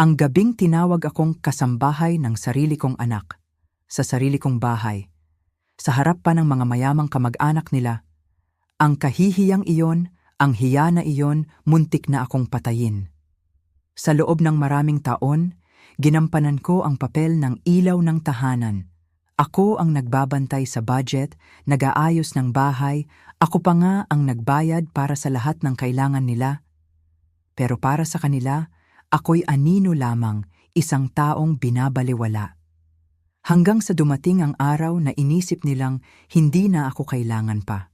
Ang gabing tinawag akong kasambahay ng sarili kong anak, sa sarili kong bahay, sa harap pa ng mga mayamang kamag-anak nila. Ang kahihiyang iyon, ang hiya na iyon, muntik na akong patayin. Sa loob ng maraming taon, ginampanan ko ang papel ng ilaw ng tahanan. Ako ang nagbabantay sa budget, nag-aayos ng bahay, ako pa nga ang nagbayad para sa lahat ng kailangan nila. Pero para sa kanila, ako'y anino lamang, isang taong binabaliwala. Hanggang sa dumating ang araw na inisip nilang hindi na ako kailangan pa.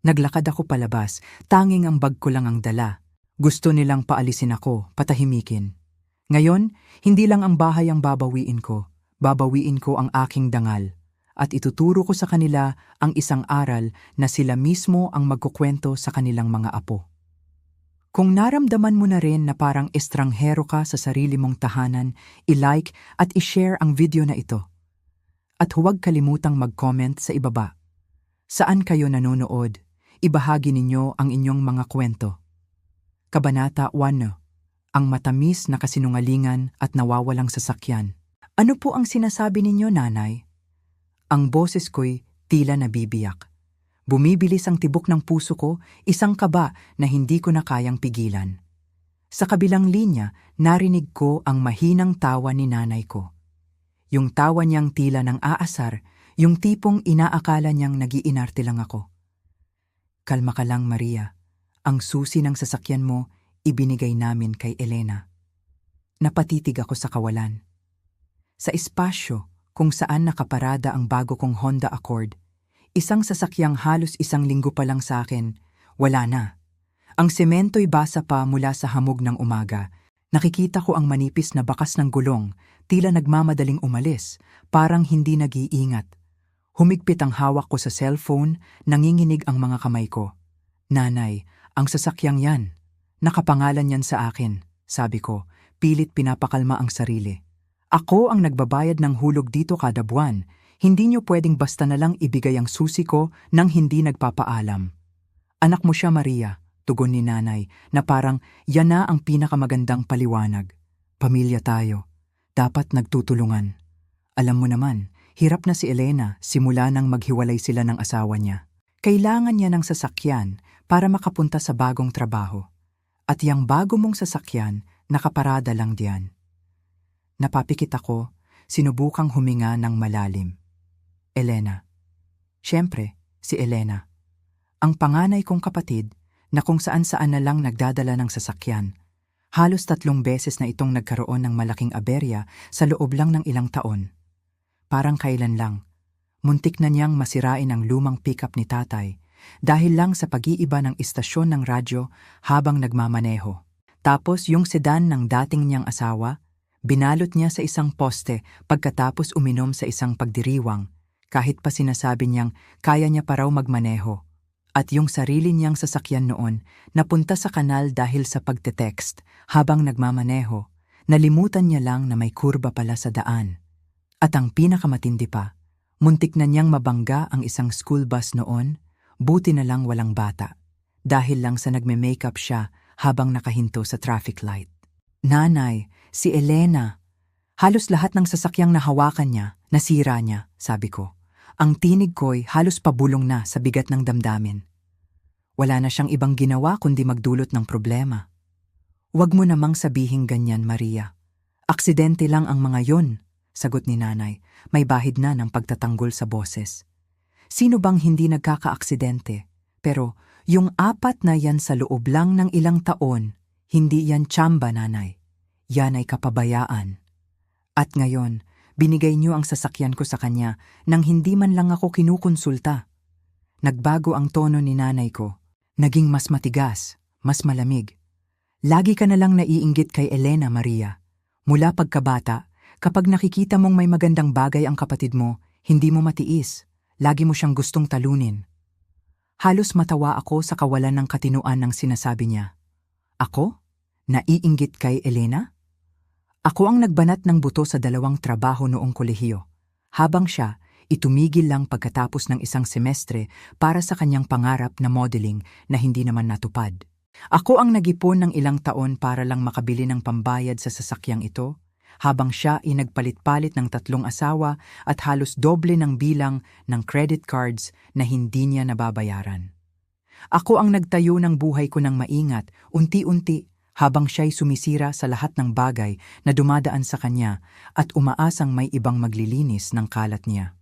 Naglakad ako palabas, tanging ang bag ko lang ang dala. Gusto nilang paalisin ako, patahimikin. Ngayon, hindi lang ang bahay ang babawiin ko ang aking dangal. At ituturo ko sa kanila ang isang aral na sila mismo ang magkukwento sa kanilang mga apo. Kung naramdaman mo na rin na parang estranghero ka sa sarili mong tahanan, i-like at i-share ang video na ito. At huwag kalimutang mag-comment sa ibaba. Saan kayo nanonood? Ibahagi ninyo ang inyong mga kwento. Kabanata 1. Ang matamis na kasinungalingan at nawawalang sasakyan. Ano po ang sinasabi ninyo, nanay? Ang boses ko'y tila nabibiyak. Bumibilis ang tibok ng puso ko, isang kaba na hindi ko na kayang pigilan. Sa kabilang linya, narinig ko ang mahinang tawa ni nanay ko. Yung tawa niyang tila ng aasar, yung tipong inaakala niyang nag-iinarte lang ako. Kalma ka lang, Maria. Ang susi ng sasakyan mo, ibinigay namin kay Elena. Napatitig ako sa kawalan. Sa espasyo kung saan nakaparada ang bago kong Honda Accord, isang sasakyang halos 1 linggo pa lang sa akin, wala na. Ang semento'y basa pa mula sa hamog ng umaga. Nakikita ko ang manipis na bakas ng gulong, tila nagmamadaling umalis, parang hindi nag-iingat. Humigpit ang hawak ko sa cellphone, nanginginig ang mga kamay ko. Nanay, ang sasakyang yan. Nakapangalan yan sa akin, sabi ko, pilit pinapakalma ang sarili. Ako ang nagbabayad ng hulog dito kada buwan. Hindi niyo pwedeng basta na lang ibigay ang susi ko nang hindi nagpapaalam. Anak mo siya, Maria, tugon ni nanay, na parang yan na ang pinakamagandang paliwanag. Pamilya tayo. Dapat nagtutulungan. Alam mo naman, hirap na si Elena simula nang maghiwalay sila ng asawa niya. Kailangan niya ng sasakyan para makapunta sa bagong trabaho. At yang bago mong sasakyan, nakaparada lang diyan. Napapikit ako, sinubukang huminga ng malalim. Elena. Siyempre, si Elena. Ang panganay kong kapatid na kung saan-saan na lang nagdadala ng sasakyan. Halos 3 beses na itong nagkaroon ng malaking aberya sa loob lang ng ilang taon. Parang kailan lang, muntik na niyang masirain ang lumang pickup ni tatay dahil lang sa pag-iiba ng istasyon ng radyo habang nagmamaneho. Tapos yung sedan ng dating niyang asawa, binalot niya sa isang poste pagkatapos uminom sa isang pagdiriwang. Kahit pa sinasabi niyang kaya niya pa raw magmaneho. At yung sarili niyang sasakyan noon napunta sa kanal dahil sa pagte-text habang nagmamaneho. Nalimutan niya lang na may kurba pala sa daan. At ang pinakamatindi pa, muntik na niyang mabangga ang isang school bus noon, buti na lang walang bata. Dahil lang sa nagme-makeup siya habang nakahinto sa traffic light. Nanay, si Elena. Halos lahat ng sasakyang nahawakan niya, nasira niya, sabi ko. Ang tinig ko'y halos pabulong na sa bigat ng damdamin. Wala na siyang ibang ginawa kundi magdulot ng problema. Huwag mo namang sabihing ganyan, Maria. Aksidente lang ang mga yon, sagot ni nanay, may bahid na ng pagtatanggol sa boses. Sino bang hindi nagkaka-aksidente? Pero yung 4 na yan sa loob lang ng ilang taon, hindi yan tsamba, nanay. Yan ay kapabayaan. At ngayon, binigay niyo ang sasakyan ko sa kanya nang hindi man lang ako kinukonsulta. Nagbago ang tono ni nanay ko. Naging mas matigas, mas malamig. Lagi ka na lang naiinggit kay Elena, Maria. Mula pagkabata, kapag nakikita mong may magandang bagay ang kapatid mo, hindi mo matiis. Lagi mo siyang gustong talunin. Halos matawa ako sa kawalan ng katinuan ng sinasabi niya. Ako? Naiinggit kay Elena? Ako ang nagbanat ng buto sa 2 trabaho noong kolehiyo, habang siya itumigil lang pagkatapos ng 1 semestre para sa kanyang pangarap na modeling na hindi naman natupad. Ako ang nag-ipon ng ilang taon para lang makabili ng pambayad sa sasakyang ito, habang siya ay nagpalit-palit ng 3 asawa at halos doble ng bilang ng credit cards na hindi niya nababayaran. Ako ang nagtayo ng buhay ko ng maingat, unti-unti, habang siya'y sumisira sa lahat ng bagay na dumadaan sa kanya at umaasang may ibang maglilinis ng kalat niya.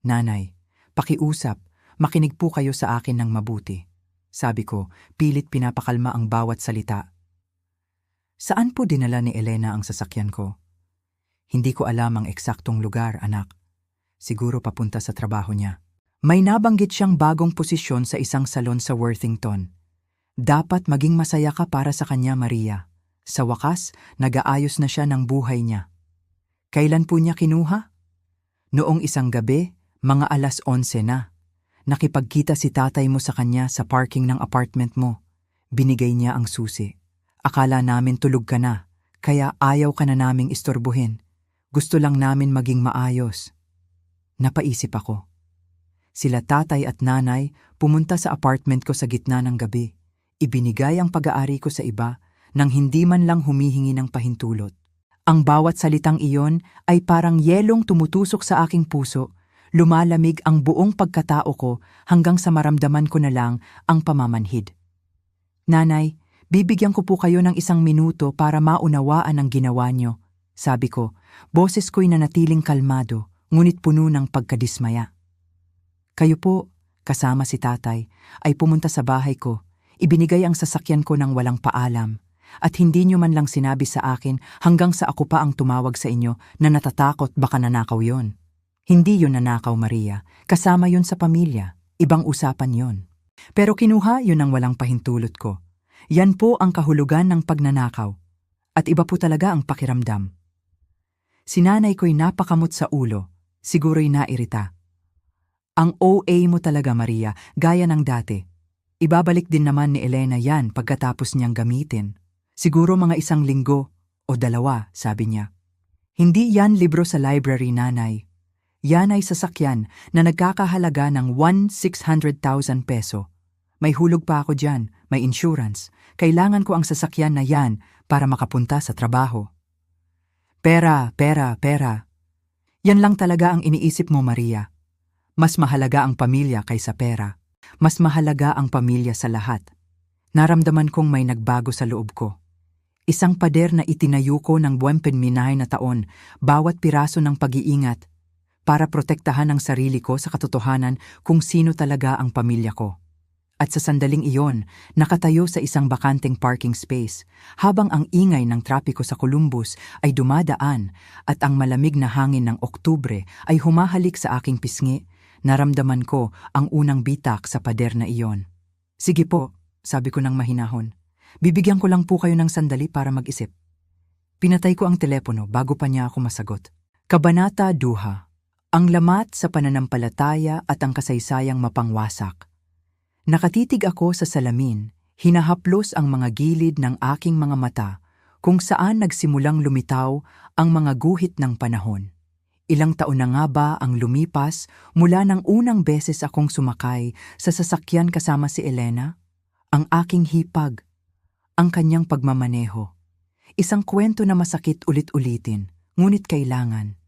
Nanay, pakiusap, makinig po kayo sa akin ng mabuti. Sabi ko, pilit pinapakalma ang bawat salita. Saan po dinala ni Elena ang sasakyan ko? Hindi ko alam ang eksaktong lugar, anak. Siguro papunta sa trabaho niya. May nabanggit siyang bagong posisyon sa isang salon sa Worthington. Dapat maging masaya ka para sa kanya, Maria. Sa wakas, nag-aayos na siya ng buhay niya. Kailan po niya kinuha? Noong isang gabi, mga 11:00 na. Nakipagkita si tatay mo sa kanya sa parking ng apartment mo. Binigay niya ang susi. Akala namin tulog ka na, kaya ayaw ka na naming istorbohin. Gusto lang namin maging maayos. Napaisip ako. Sila tatay at nanay pumunta sa apartment ko sa gitna ng gabi. Ibinigay ang pag-aari ko sa iba nang hindi man lang humihingi ng pahintulot. Ang bawat salitang iyon ay parang yelong tumutusok sa aking puso. Lumalamig ang buong pagkatao ko hanggang sa maramdaman ko na lang ang pamamanhid. Nanay, bibigyan ko po kayo ng 1 minuto para maunawaan ang ginawa niyo. Sabi ko, boses ko'y nanatiling kalmado, ngunit puno ng pagkadismaya. Kayo po, kasama si tatay, ay pumunta sa bahay ko. Ibinigay ang sasakyan ko ng walang paalam. At hindi niyo man lang sinabi sa akin hanggang sa ako pa ang tumawag sa inyo na natatakot baka nanakaw yon. Hindi yon nanakaw, Maria. Kasama yon sa pamilya. Ibang usapan yon. Pero kinuha yon ang walang pahintulot ko. Yan po ang kahulugan ng pagnanakaw. At iba po talaga ang pakiramdam. Si nanay ko'y napakamot sa ulo. Siguro'y nairita. Ang OA mo talaga, Maria, gaya ng dati. Ibabalik din naman ni Elena yan pagkatapos niyang gamitin. Siguro mga 1 linggo o 2, sabi niya. Hindi yan libro sa library, nanay. Yan ay sasakyan na nagkakahalaga ng 1,600,000 peso. May hulog pa ako dyan, may insurance. Kailangan ko ang sasakyan na yan para makapunta sa trabaho. Pera, pera, pera. Yan lang talaga ang iniisip mo, Maria. Mas mahalaga ang pamilya kaysa pera. Mas mahalaga ang pamilya sa lahat. Naramdaman kong may nagbago sa loob ko. Isang pader na itinayo ko ng buwang pinminahay na taon, bawat piraso ng pag-iingat, para protektahan ang sarili ko sa katotohanan kung sino talaga ang pamilya ko. At sa sandaling iyon, nakatayo sa isang bakanteng parking space, habang ang ingay ng trapiko sa Columbus ay dumadaan at ang malamig na hangin ng Oktubre ay humahalik sa aking pisngi. Naramdaman ko ang unang bitak sa pader na iyon. Sige po, sabi ko ng mahinahon. Bibigyan ko lang po kayo ng sandali para mag-isip. Pinatay ko ang telepono bago pa niya ako masagot. Kabanata 2. Ang lamat sa pananampalataya at ang kasaysayang mapangwasak. Nakatitig ako sa salamin, hinahaplos ang mga gilid ng aking mga mata kung saan nagsimulang lumitaw ang mga guhit ng panahon. Ilang taon na nga ba ang lumipas mula nang unang beses akong sumakay sa sasakyan kasama si Elena? Ang aking hipag, ang kanyang pagmamaneho. Isang kwento na masakit ulit-ulitin, ngunit kailangan.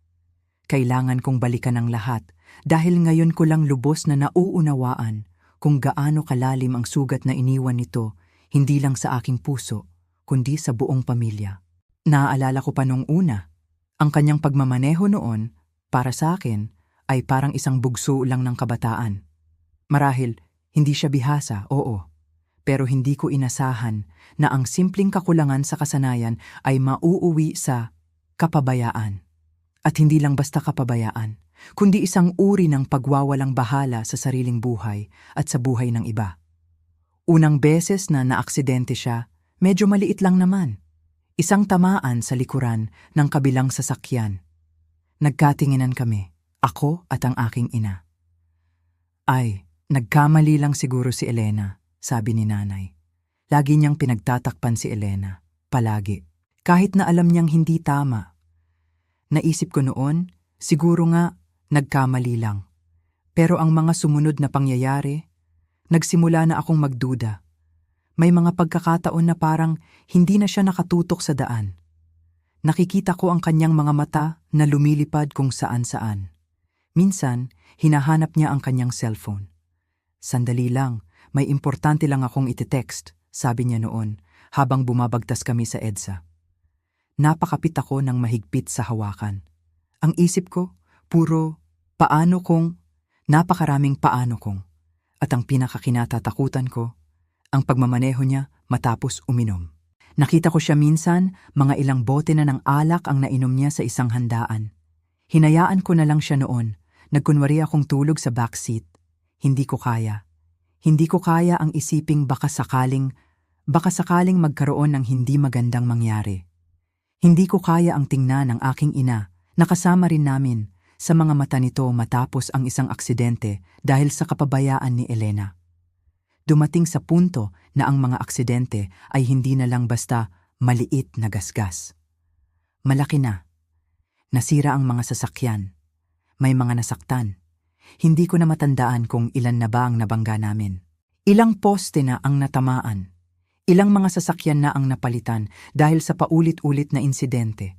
Kailangan kong balikan ang lahat dahil ngayon ko lang lubos na nauunawaan kung gaano kalalim ang sugat na iniwan nito, hindi lang sa aking puso, kundi sa buong pamilya. Naaalala ko pa nung una. Ang kanyang pagmamaneho noon, para sa akin, ay parang isang bugso lang ng kabataan. Marahil, hindi siya bihasa, oo. Pero hindi ko inasahan na ang simpleng kakulangan sa kasanayan ay mauuwi sa kapabayaan. At hindi lang basta kapabayaan, kundi isang uri ng pagwawalang bahala sa sariling buhay at sa buhay ng iba. Unang beses na naaksidente siya, medyo maliit lang naman. Isang tamaan sa likuran ng kabilang sasakyan. Nagkatinginan kami, ako at ang aking ina. Ay, nagkamali lang siguro si Elena, sabi ni nanay. Lagi niyang pinagtatakpan si Elena, palagi. Kahit na alam niyang hindi tama. Naisip ko noon, siguro nga, nagkamali lang. Pero ang mga sumunod na pangyayari, nagsimula na akong magduda. May mga pagkakataon na parang hindi na siya nakatutok sa daan. Nakikita ko ang kanyang mga mata na lumilipad kung saan-saan. Minsan, hinahanap niya ang kanyang cellphone. Sandali lang, may importante lang akong iti-text, sabi niya noon habang bumabagtas kami sa EDSA. Napakapit ako ng mahigpit sa hawakan. Ang isip ko, puro paano kung, napakaraming paano kung. At ang pinakakinatatakutan ko, ang pagmamaneho niya matapos uminom. Nakita ko siya minsan, mga ilang bote na ng alak ang nainom niya sa isang handaan. Hinayaan ko na lang siya noon, nagkunwari akong tulog sa backseat. Hindi ko kaya. Hindi ko kaya ang isiping baka sakaling magkaroon ng hindi magandang mangyari. Hindi ko kaya ang tingnan ng aking ina, nakasama rin namin, sa mga mata nito matapos ang isang aksidente dahil sa kapabayaan ni Elena. Dumating sa punto na ang mga aksidente ay hindi na lang basta maliit na gasgas. Malaki na. Nasira ang mga sasakyan. May mga nasaktan. Hindi ko na matandaan kung ilan na ba ang nabangga namin. Ilang poste na ang natamaan. Ilang mga sasakyan na ang napalitan dahil sa paulit-ulit na insidente.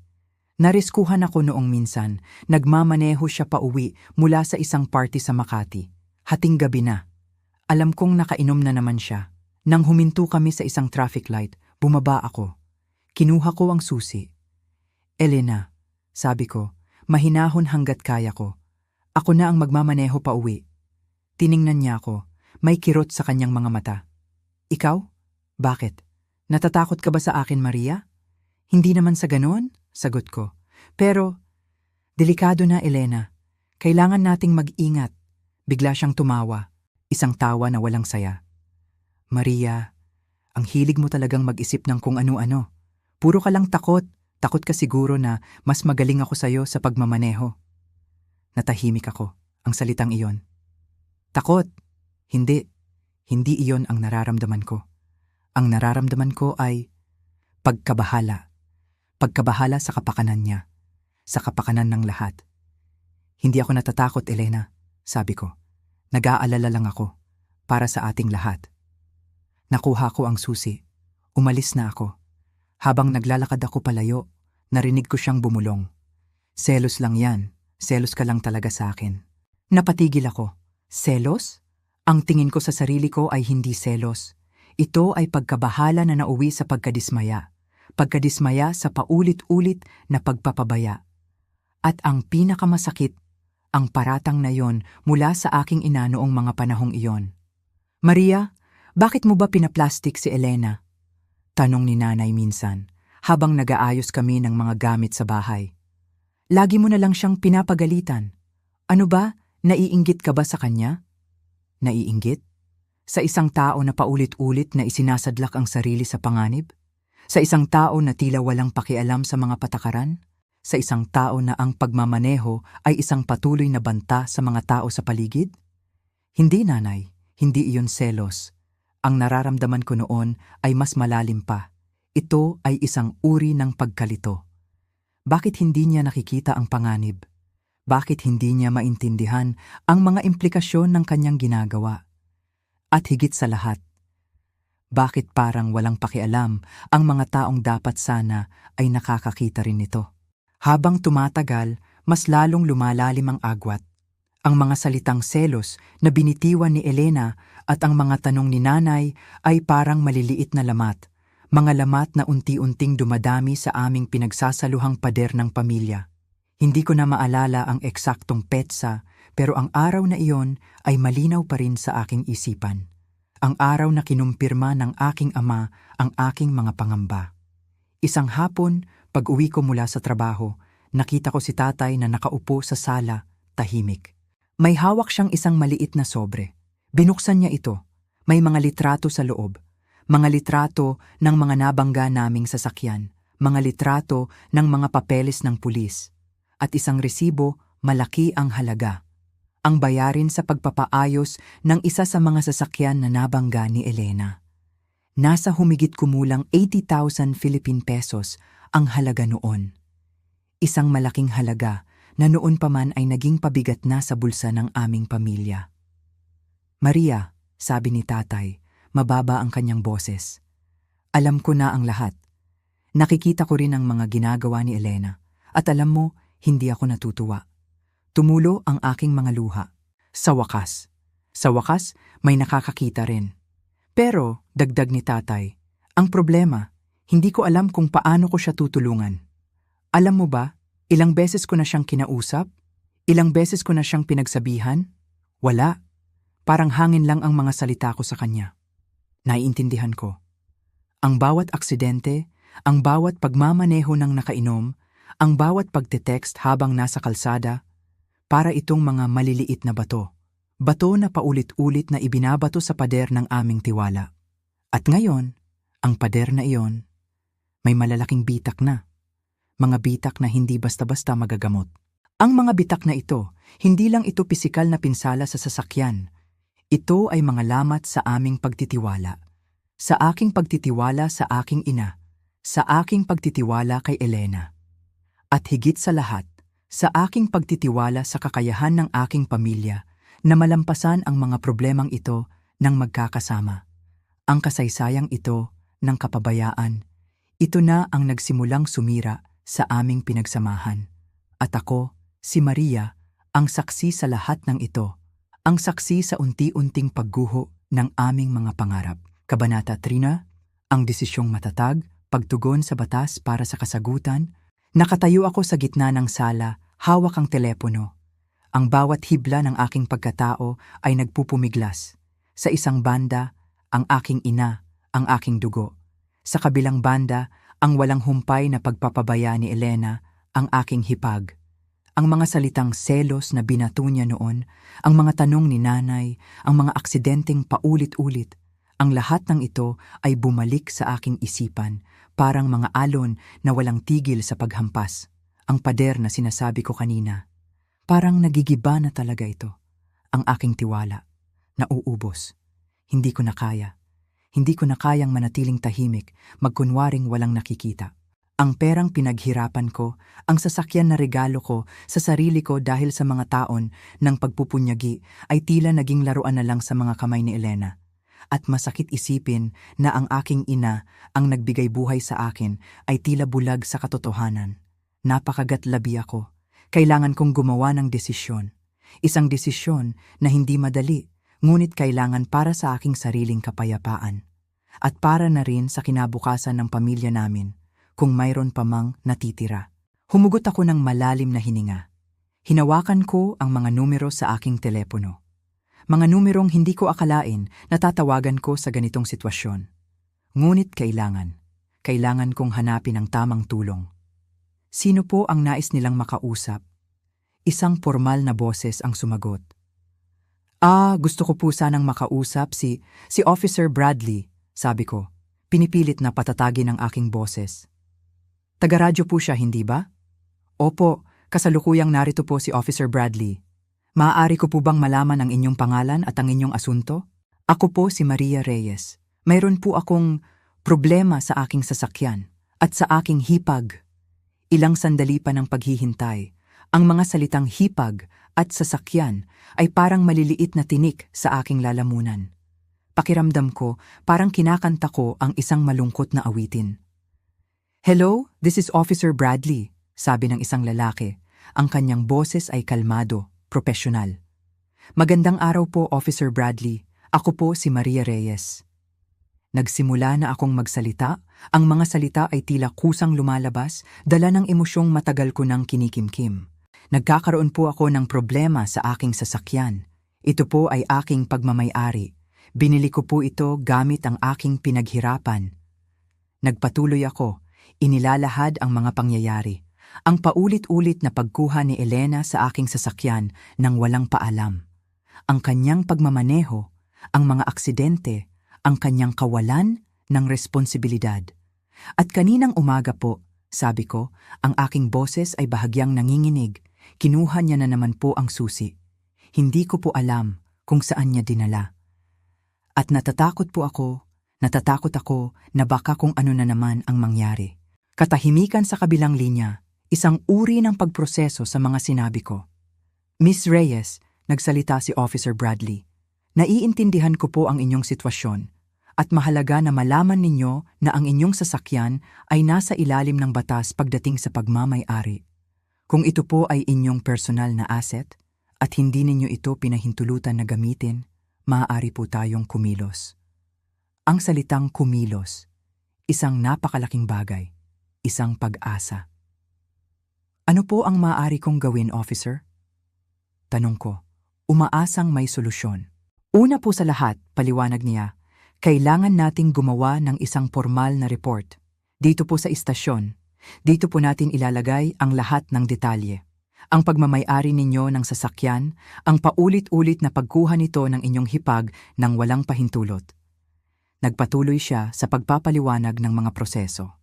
Nariskuhan ako noong minsan, nagmamaneho siya pauwi mula sa isang party sa Makati. Hating gabi na. Alam kong nakainom na naman siya. Nang huminto kami sa isang traffic light, bumaba ako. Kinuha ko ang susi. Elena, sabi ko, mahinahon hanggat kaya ko. Ako na ang magmamaneho pauwi. Tiningnan niya ako, may kirot sa kanyang mga mata. Ikaw? Bakit? Natatakot ka ba sa akin, Maria? Hindi naman sa ganon, sagot ko. Pero, delikado na, Elena. Kailangan nating mag-ingat. Bigla siyang tumawa. Isang tawa na walang saya. Maria, ang hilig mo talagang mag-isip ng kung ano-ano. Puro ka lang takot. Takot ka siguro na mas magaling ako sa'yo sa pagmamaneho. Natahimik ako, ang salitang iyon. Takot? Hindi. Hindi iyon ang nararamdaman ko. Ang nararamdaman ko ay pagkabahala. Pagkabahala sa kapakanan niya. Sa kapakanan ng lahat. Hindi ako natatakot, Elena, sabi ko. Nag-aalala lang ako para sa ating lahat. Nakuha ko ang susi. Umalis na ako. Habang naglalakad ako palayo, narinig ko siyang bumulong. Selos lang yan. Selos ka lang talaga sa akin. Napatigil ako. Selos? Ang tingin ko sa sarili ko ay hindi selos. Ito ay pagkabahala na nauwi sa pagkadismaya. Pagkadismaya sa paulit-ulit na pagpapabaya. At ang pinakamasakit, ang paratang na yon mula sa aking ina noong mga panahong iyon. Maria, bakit mo ba pinaplastik si Elena? Tanong ni nanay minsan, habang nag-aayos kami ng mga gamit sa bahay. Lagi mo na lang siyang pinapagalitan. Ano ba, naiinggit ka ba sa kanya? Naiinggit? Sa isang tao na paulit-ulit na isinasadlak ang sarili sa panganib? Sa isang tao na tila walang pakialam sa mga patakaran? Sa isang tao na ang pagmamaneho ay isang patuloy na banta sa mga tao sa paligid? Hindi, nanay. Hindi iyon selos. Ang nararamdaman ko noon ay mas malalim pa. Ito ay isang uri ng pagkalito. Bakit hindi niya nakikita ang panganib? Bakit hindi niya maintindihan ang mga implikasyon ng kanyang ginagawa? At higit sa lahat, bakit parang walang pakialam ang mga taong dapat sana ay nakakakita rin nito? Habang tumatagal, mas lalong lumalalim ang agwat. Ang mga salitang selos na binitiwan ni Elena at ang mga tanong ni nanay ay parang maliliit na lamat. Mga lamat na unti-unting dumadami sa aming pinagsasaluhang pader ng pamilya. Hindi ko na maalala ang eksaktong petsa, pero ang araw na iyon ay malinaw pa rin sa aking isipan. Ang araw na kinumpirma ng aking ama ang aking mga pangamba. Isang hapon, pag-uwi ko mula sa trabaho, nakita ko si tatay na nakaupo sa sala, tahimik. May hawak siyang isang maliit na sobre. Binuksan niya ito. May mga litrato sa loob. Mga litrato ng mga nabangga naming sasakyan. Mga litrato ng mga papeles ng pulis. At isang resibo, malaki ang halaga. Ang bayarin sa pagpapaayos ng isa sa mga sasakyan na nabangga ni Elena. Nasa humigit kumulang 80,000 Philippine pesos ang halaga noon. Isang malaking halaga na noon pa man ay naging pabigat na sa bulsa ng aming pamilya. Maria, sabi ni tatay, mababa ang kanyang boses. Alam ko na ang lahat. Nakikita ko rin ang mga ginagawa ni Elena. At alam mo, hindi ako natutuwa. Tumulo ang aking mga luha. Sa wakas, may nakakakita rin. Pero, dagdag ni tatay, ang problema, hindi ko alam kung paano ko siya tutulungan. Alam mo ba, ilang beses ko na siyang kinausap? Ilang beses ko na siyang pinagsabihan? Wala. Parang hangin lang ang mga salita ko sa kanya. Naiintindihan ko. Ang bawat aksidente, ang bawat pagmamaneho ng nakainom, ang bawat pagte-text habang nasa kalsada, para itong mga maliliit na bato. Bato na paulit-ulit na ibinabato sa pader ng aming tiwala. At ngayon, ang pader na iyon, may malalaking bitak na. Mga bitak na hindi basta-basta magagamot. Ang mga bitak na ito, hindi lang ito pisikal na pinsala sa sasakyan. Ito ay mga lamat sa aming pagtitiwala. Sa aking pagtitiwala sa aking ina. Sa aking pagtitiwala kay Elena. At higit sa lahat, sa aking pagtitiwala sa kakayahan ng aking pamilya na malampasan ang mga problemang ito ng magkakasama. Ang kasaysayang ito ng kapabayaan, ito na ang nagsimulang sumira sa aming pinagsamahan. At ako, si Maria, ang saksi sa lahat ng ito. Ang saksi sa unti-unting pagguho ng aming mga pangarap. Kabanata 3, ang desisyong matatag, pagtugon sa batas para sa kasagutan. Nakatayo ako sa gitna ng sala, hawak ang telepono. Ang bawat hibla ng aking pagkatao ay nagpupumiglas. Sa isang banda, ang aking ina, ang aking dugo. Sa kabilang banda, ang walang humpay na pagpapabaya ni Elena, ang aking hipag. Ang mga salitang selos na binato niya noon, ang mga tanong ni nanay, ang mga aksidenteng paulit-ulit, ang lahat ng ito ay bumalik sa aking isipan, parang mga alon na walang tigil sa paghampas. Ang pader na sinasabi ko kanina, parang nagigiba na talaga ito. Ang aking tiwala, nauubos. Hindi ko na kaya. Hindi ko na kayang manatiling tahimik, magkunwaring walang nakikita. Ang perang pinaghirapan ko, ang sasakyan na regalo ko sa sarili ko dahil sa mga taon ng pagpupunyagi ay tila naging laruan na lang sa mga kamay ni Elena. At masakit isipin na ang aking ina, ang nagbigay buhay sa akin, ay tila bulag sa katotohanan. Napakagatlabi ako. Kailangan kong gumawa ng desisyon. Isang desisyon na hindi madali, ngunit kailangan para sa aking sariling kapayapaan. At para na rin sa kinabukasan ng pamilya namin, kung mayroon pa mang natitira. Humugot ako ng malalim na hininga. Hinawakan ko ang mga numero sa aking telepono. Mga numerong hindi ko akalain na tatawagan ko sa ganitong sitwasyon. Ngunit kailangan kong hanapin ang tamang tulong. Sino po ang nais nilang makausap? Isang formal na boses ang sumagot. Gusto ko po sanang makausap si Officer Bradley, sabi ko. Pinipilit na patatagin ang aking boses. Taga-radyo po siya, hindi ba? Opo, kasalukuyang narito po si Officer Bradley. Maaari ko po bang malaman ang inyong pangalan at ang inyong asunto? Ako po si Maria Reyes. Mayroon po akong problema sa aking sasakyan at sa aking hipag. Ilang sandali pa ng paghihintay, ang mga salitang hipag at sasakyan ay parang maliliit na tinik sa aking lalamunan. Pakiramdam ko parang kinakanta ko ang isang malungkot na awitin. Hello, this is Officer Bradley, sabi ng isang lalaki. Ang kanyang boses ay kalmado, profesional. Magandang araw po, Officer Bradley. Ako po si Maria Reyes. Nagsimula na akong magsalita. Ang mga salita ay tila kusang lumalabas, dala ng emosyong matagal ko nang kinikimkim. Nagkakaroon po ako ng problema sa aking sasakyan. Ito po ay aking pagmamay-ari. Binili ko po ito gamit ang aking pinaghirapan. Nagpatuloy ako, inilalahad ang mga pangyayari. Ang paulit-ulit na pagkuha ni Elena sa aking sasakyan nang walang paalam. Ang kanyang pagmamaneho, ang mga aksidente, ang kanyang kawalan ng responsibilidad. At kaninang umaga po, sabi ko, ang aking boses ay bahagyang nanginginig. Kinuha niya na naman po ang susi. Hindi ko po alam kung saan niya dinala. At natatakot ako na baka kung ano na naman ang mangyari. Katahimikan sa kabilang linya, isang uri ng pagproseso sa mga sinabi ko. Miss Reyes, nagsalita si Officer Bradley. Naiintindihan ko po ang inyong sitwasyon. At mahalaga na malaman ninyo na ang inyong sasakyan ay nasa ilalim ng batas pagdating sa pagmamay-ari. Kung ito po ay inyong personal na asset at hindi ninyo ito pinahintulutan na gamitin, maaari po tayong kumilos. Ang salitang kumilos, isang napakalaking bagay, isang pag-asa. Ano po ang maaari kong gawin, officer? Tanong ko, umaasang may solusyon. Una po sa lahat, paliwanag niya, kailangan nating gumawa ng isang formal na report. Dito po sa istasyon, dito po natin ilalagay ang lahat ng detalye. Ang pagmamay-ari ninyo ng sasakyan, ang paulit-ulit na pagkuha nito ng inyong hipag ng walang pahintulot. Nagpatuloy siya sa pagpapaliwanag ng mga proseso,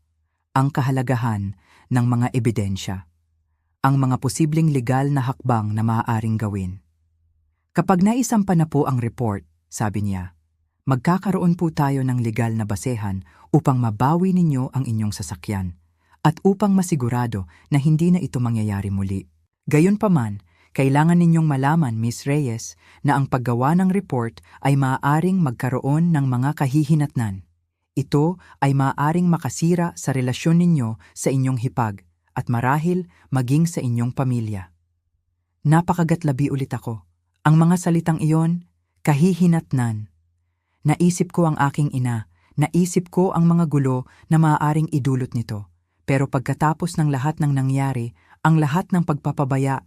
ang kahalagahan ng mga ebidensya, ang mga posibleng legal na hakbang na maaaring gawin. Kapag naisampa na po ang report, sabi niya, magkakaroon po tayo ng legal na basehan upang mabawi ninyo ang inyong sasakyan at upang masigurado na hindi na ito mangyayari muli. Gayunpaman, kailangan ninyong malaman, Ms. Reyes, na ang paggawa ng report ay maaaring magkaroon ng mga kahihinatnan. Ito ay maaaring makasira sa relasyon ninyo sa inyong hipag at marahil maging sa inyong pamilya. Napakagatlabi ulit ako. Ang mga salitang iyon, kahihinatnan. Naisip ko ang aking ina, naisip ko ang mga gulo na maaaring idulot nito. Pero pagkatapos ng lahat ng nangyari, ang lahat ng pagpapabaya,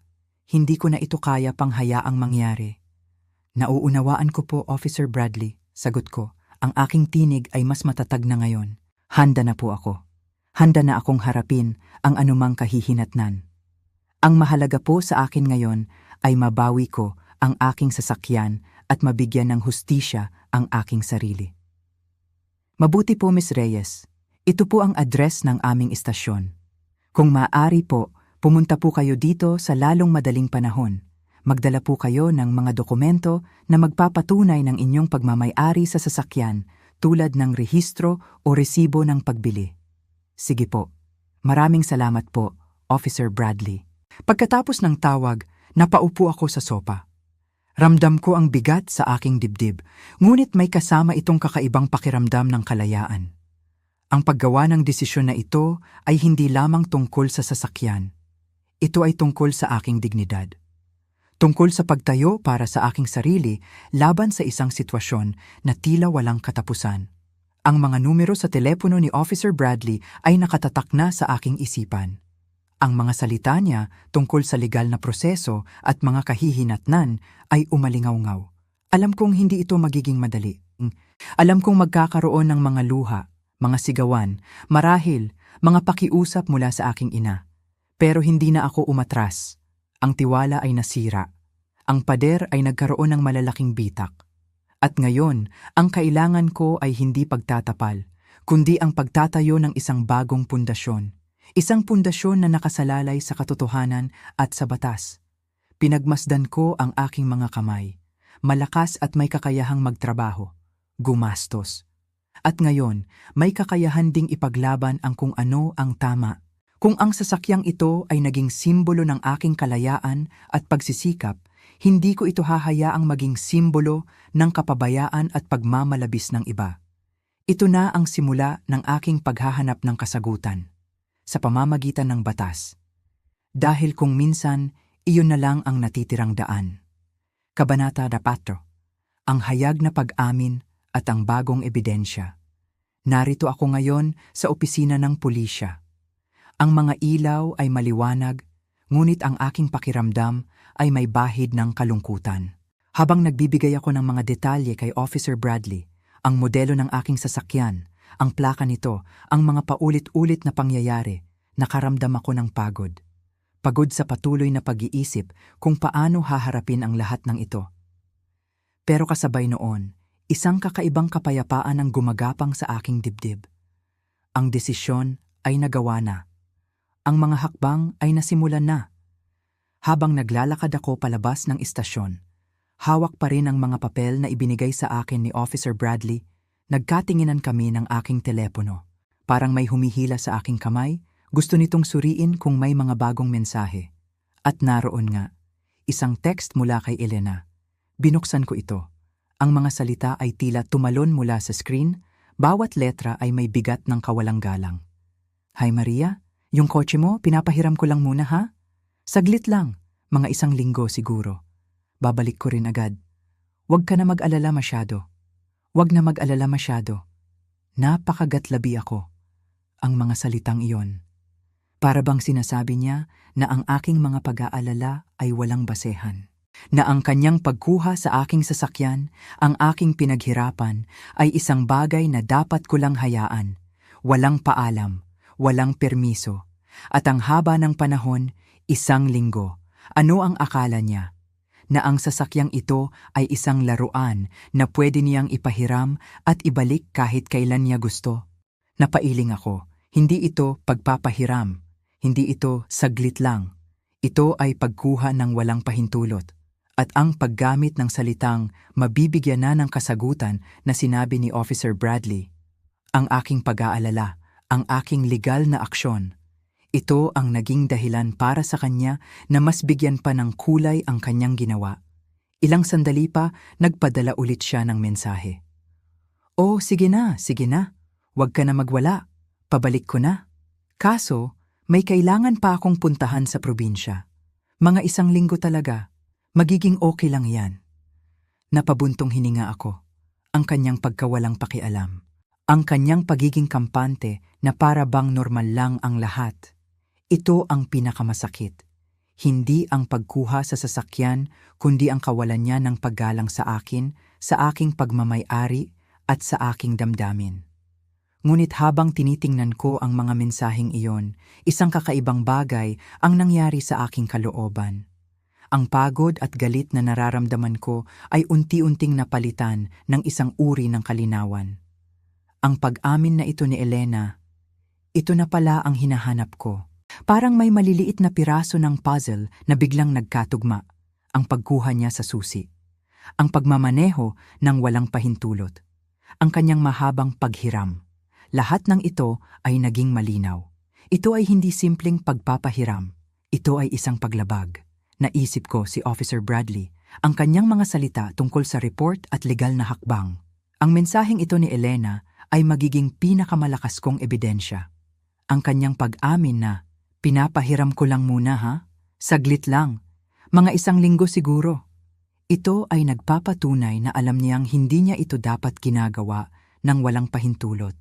hindi ko na ito kaya pang hayaang mangyari. Nauunawaan ko po, Officer Bradley, sagot ko. Ang aking tinig ay mas matatag na ngayon. Handa na po ako. Handa na akong harapin ang anumang kahihinatnan. Ang mahalaga po sa akin ngayon ay mabawi ko ang aking sasakyan at mabigyan ng hustisya ang aking sarili. Mabuti po, Ms. Reyes. Ito po ang address ng aming istasyon. Kung maaari po, pumunta po kayo dito sa lalong madaling panahon. Magdala po kayo ng mga dokumento na magpapatunay ng inyong pagmamay-ari sa sasakyan tulad ng rehistro o resibo ng pagbili. Sige po. Maraming salamat po, Officer Bradley. Pagkatapos ng tawag, napaupo ako sa sopa. Ramdam ko ang bigat sa aking dibdib, ngunit may kasama itong kakaibang pakiramdam ng kalayaan. Ang paggawa ng desisyon na ito ay hindi lamang tungkol sa sasakyan. Ito ay tungkol sa aking dignidad. Tungkol sa pagtayo para sa aking sarili laban sa isang sitwasyon na tila walang katapusan. Ang mga numero sa telepono ni Officer Bradley ay nakatatak na sa aking isipan. Ang mga salita niya tungkol sa legal na proseso at mga kahihinatnan ay umalingaw-ngaw. Alam kong hindi ito magiging madali. Alam kong magkakaroon ng mga luha, mga sigawan, marahil, mga pakiusap mula sa aking ina. Pero hindi na ako umatras. Ang tiwala ay nasira. Ang pader ay nagkaroon ng malalaking bitak. At ngayon, ang kailangan ko ay hindi pagtatapal, kundi ang pagtatayo ng isang bagong pundasyon. Isang pundasyon na nakasalalay sa katotohanan at sa batas. Pinagmasdan ko ang aking mga kamay. Malakas at may kakayahang magtrabaho. Gumastos. At ngayon, may kakayahan ding ipaglaban ang kung ano ang tama. Kung ang sasakyang ito ay naging simbolo ng aking kalayaan at pagsisikap, hindi ko ito hahayaang maging simbolo ng kapabayaan at pagmamalabis ng iba. Ito na ang simula ng aking paghahanap ng kasagutan sa pamamagitan ng batas. Dahil kung minsan, iyon na lang ang natitirang daan. Kabanata 4. Ang hayag na pag-amin at ang bagong ebidensya. Narito ako ngayon sa opisina ng pulisya. Ang mga ilaw ay maliwanag, ngunit ang aking pakiramdam ay may bahid ng kalungkutan. Habang nagbibigay ako ng mga detalye kay Officer Bradley, ang modelo ng aking sasakyan, ang plaka nito, ang mga paulit-ulit na pangyayari, nakaramdam ako ng pagod. Pagod sa patuloy na pag-iisip kung paano haharapin ang lahat ng ito. Pero kasabay noon, isang kakaibang kapayapaan ang gumagapang sa aking dibdib. Ang desisyon ay nagawa na. Ang mga hakbang ay nasimulan na. Habang naglalakad ako palabas ng istasyon, hawak pa rin ang mga papel na ibinigay sa akin ni Officer Bradley. Nagkatinginan kami ng aking telepono. Parang may humihila sa aking kamay, gusto nitong suriin kung may mga bagong mensahe. At naroon nga, isang text mula kay Elena. Binuksan ko ito. Ang mga salita ay tila tumalon mula sa screen, bawat letra ay may bigat ng kawalang galang. Hi Maria, yung kotse mo, pinapahiram ko lang muna ha? Saglit lang, mga 1 linggo siguro. Babalik ko rin agad. Huwag ka na mag-alala masyado. Huwag na mag-alala masyado. Napakagatlabi ako. Ang mga salitang iyon. Para bang sinasabi niya na ang aking mga pag-aalala ay walang basehan. Na ang kanyang pagkuha sa aking sasakyan, ang aking pinaghirapan, ay isang bagay na dapat ko lang hayaan. Walang paalam, walang permiso. At ang haba ng panahon, 1 linggo. Ano ang akala niya? Na ang sasakyang ito ay isang laruan na pwede niyang ipahiram at ibalik kahit kailan niya gusto. Napailing ako. Hindi ito pagpapahiram. Hindi ito saglit lang. Ito ay pagkuha ng walang pahintulot. At ang paggamit ng salitang mabibigyan na ng kasagutan na sinabi ni Officer Bradley. Ang aking pag-aalala, ang aking legal na aksyon. Ito ang naging dahilan para sa kanya na mas bigyan pa ng kulay ang kanyang ginawa. Ilang sandali pa, nagpadala ulit siya ng mensahe. Oh, sige na. Huwag ka na magwala. Pabalik ko na. Kaso, may kailangan pa akong puntahan sa probinsya. Mga 1 linggo talaga. Magiging okay lang yan. Napabuntong hininga ako. Ang kanyang pagkawalang pakialam. Ang kanyang pagiging kampante na para bang normal lang ang lahat. Ito ang pinakamasakit. Hindi ang pagkuha sa sasakyan, kundi ang kawalan niya ng paggalang sa akin, sa aking pagmamay-ari at sa aking damdamin. Ngunit habang tinitingnan ko ang mga mensaheng iyon, isang kakaibang bagay ang nangyari sa aking kalooban. Ang pagod at galit na nararamdaman ko ay unti-unting napalitan ng isang uri ng kalinawan. Ang pag-amin na ito ni Elena, ito na pala ang hinahanap ko. Parang may maliliit na piraso ng puzzle na biglang nagkatugma, ang pagkuha niya sa susi. Ang pagmamaneho ng walang pahintulot. Ang kanyang mahabang paghiram. Lahat ng ito ay naging malinaw. Ito ay hindi simpleng pagpapahiram. Ito ay isang paglabag. Naisip ko si Officer Bradley, ang kanyang mga salita tungkol sa report at legal na hakbang. Ang mensaheng ito ni Elena ay magiging pinakamalakas kong ebidensya. Ang kanyang pag-amin na, pinapahiram ko lang muna ha? Saglit lang. Mga 1 linggo siguro. Ito ay nagpapatunay na alam niyang hindi niya ito dapat ginagawa ng walang pahintulot.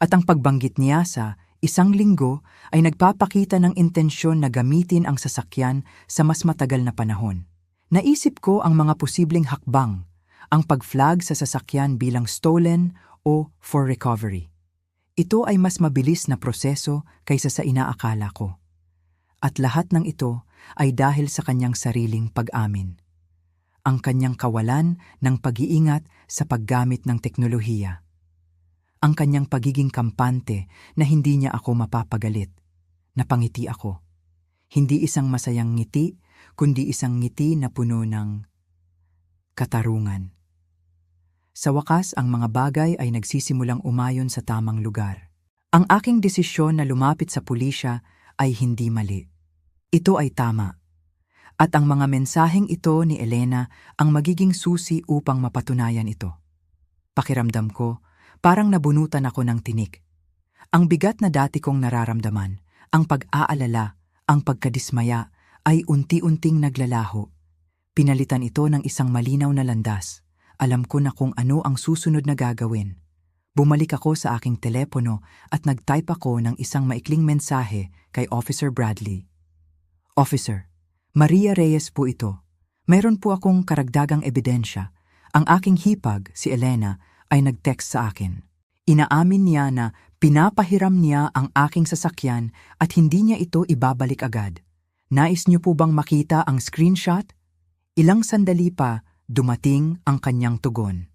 At ang pagbanggit niya sa 1 linggo ay nagpapakita ng intensyon na gamitin ang sasakyan sa mas matagal na panahon. Naisip ko ang mga posibleng hakbang, ang pag-flag sa sasakyan bilang stolen o for recovery. Ito ay mas mabilis na proseso kaysa sa inaakala ko. At lahat ng ito ay dahil sa kanyang sariling pag-amin. Ang kanyang kawalan ng pag-iingat sa paggamit ng teknolohiya. Ang kanyang pagiging kampante na hindi niya ako mapapagalit. Napangiti ako. Hindi isang masayang ngiti, kundi isang ngiti na puno ng katarungan. Sa wakas, ang mga bagay ay nagsisimulang umayon sa tamang lugar. Ang aking desisyon na lumapit sa pulisya ay hindi mali. Ito ay tama. At ang mga mensaheng ito ni Elena ang magiging susi upang mapatunayan ito. Pakiramdam ko, parang nabunutan ako ng tinik. Ang bigat na dati kong nararamdaman, ang pag-aalala, ang pagkadismaya ay unti-unting naglalaho. Pinalitan ito ng isang malinaw na landas. Alam ko na kung ano ang susunod na gagawin. Bumalik ako sa aking telepono at nag-type ako ng isang maikling mensahe kay Officer Bradley. Officer, Maria Reyes po ito. Meron po akong karagdagang ebidensya. Ang aking hipag, si Elena, ay nag-text sa akin. Inaamin niya na pinapahiram niya ang aking sasakyan at hindi niya ito ibabalik agad. Nais niyo po bang makita ang screenshot? Ilang sandali pa, dumating ang kanyang tugon.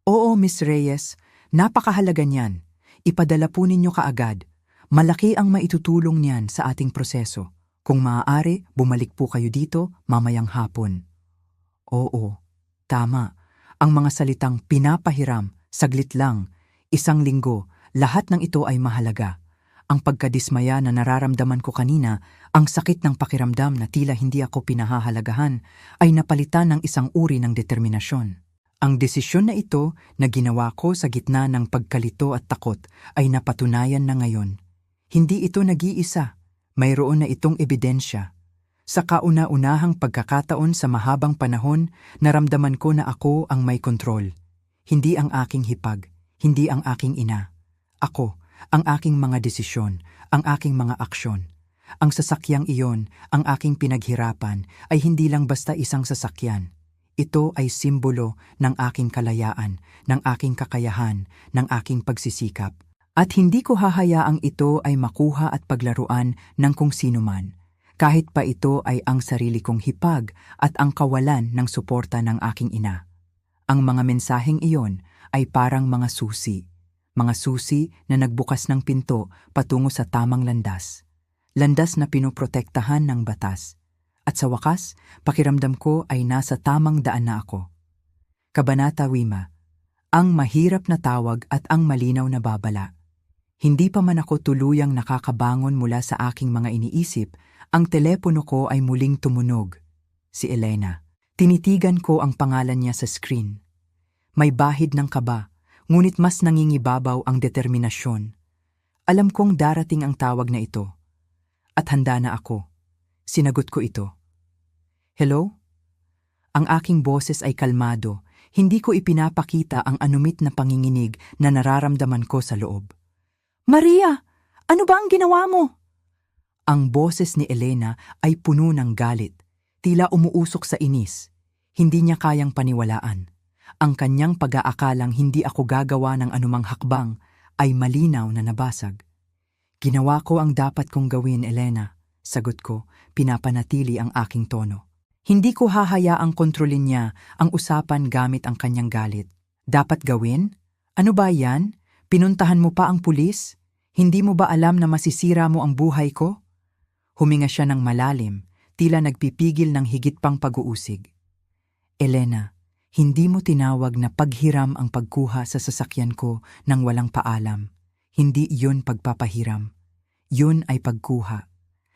Oo, Miss Reyes, napakahalaga niyan. Ipadala po ninyo kaagad. Malaki ang maitutulong niyan sa ating proseso. Kung maaari, bumalik po kayo dito mamayang hapon. Oo, tama. Ang mga salitang pinapahiram, saglit lang, 1 linggo, lahat ng ito ay mahalaga. Ang pagkadismaya na nararamdaman ko kanina, ang sakit ng pakiramdam na tila hindi ako pinahahalagahan, ay napalitan ng isang uri ng determinasyon. Ang desisyon na ito na ginawa ko sa gitna ng pagkalito at takot ay napatunayan na ngayon. Hindi ito nag-iisa, mayroon na itong ebidensya. Sa kauna-unahang pagkakataon sa mahabang panahon, naramdaman ko na ako ang may kontrol. Hindi ang aking hipag, hindi ang aking ina. Ako, ang aking mga desisyon, ang aking mga aksyon. Ang sasakyang iyon, ang aking pinaghirapan, ay hindi lang basta isang sasakyan. Ito ay simbolo ng aking kalayaan, ng aking kakayahan, ng aking pagsisikap. At hindi ko hahayaang ito ay makuha at paglaruan ng kung sino man, kahit pa ito ay ang sarili kong hipag at ang kawalan ng suporta ng aking ina. Ang mga mensaheng iyon ay parang mga susi na nagbukas ng pinto patungo sa tamang landas. Landas na pinoprotektahan ng batas. At sa wakas, pakiramdam ko ay nasa tamang daan na ako. Kabanata 5. Ang mahirap na tawag at ang malinaw na babala. Hindi pa man ako tuluyang nakakabangon mula sa aking mga iniisip, ang telepono ko ay muling tumunog. Si Elena. Tinitigan ko ang pangalan niya sa screen. May bahid ng kaba, ngunit mas nangingibabaw ang determinasyon. Alam kong darating ang tawag na ito. At handa na ako. Sinagot ko ito. Hello? Ang aking boses ay kalmado. Hindi ko ipinapakita ang anumit na panginginig na nararamdaman ko sa loob. Maria! Ano ba ang ginawa mo? Ang boses ni Elena ay puno ng galit. Tila umuusok sa inis. Hindi niya kayang paniwalaan. Ang kanyang pag-aakalang hindi ako gagawa ng anumang hakbang ay malinaw na nabasag. Ginawa ko ang dapat kong gawin, Elena. Sagot ko, pinapanatili ang aking tono. Hindi ko hahayaang kontrolin niya ang usapan gamit ang kanyang galit. Dapat gawin? Ano ba yan? Pinuntahan mo pa ang pulis? Hindi mo ba alam na masisira mo ang buhay ko? Huminga siya ng malalim, tila nagpipigil ng higit pang pag-uusig. Elena, hindi mo tinawag na paghiram ang pagkuha sa sasakyan ko nang walang paalam. Hindi iyon pagpapahiram. Yun ay pagkuha.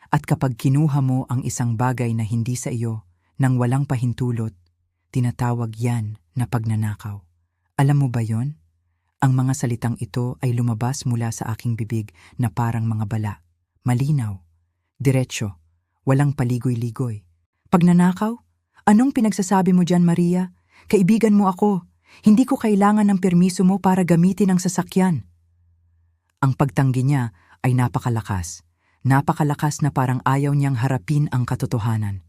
At kapag kinuha mo ang isang bagay na hindi sa iyo, nang walang pahintulot, tinatawag yan na pagnanakaw. Alam mo ba yon? Ang mga salitang ito ay lumabas mula sa aking bibig na parang mga bala. Malinaw, diretsyo, walang paligoy-ligoy. Pagnanakaw? Anong pinagsasabi mo dyan, Maria? Kaibigan mo ako. Hindi ko kailangan ng permiso mo para gamitin ang sasakyan. Ang pagtanggi niya ay napakalakas. Napakalakas na parang ayaw niyang harapin ang katotohanan.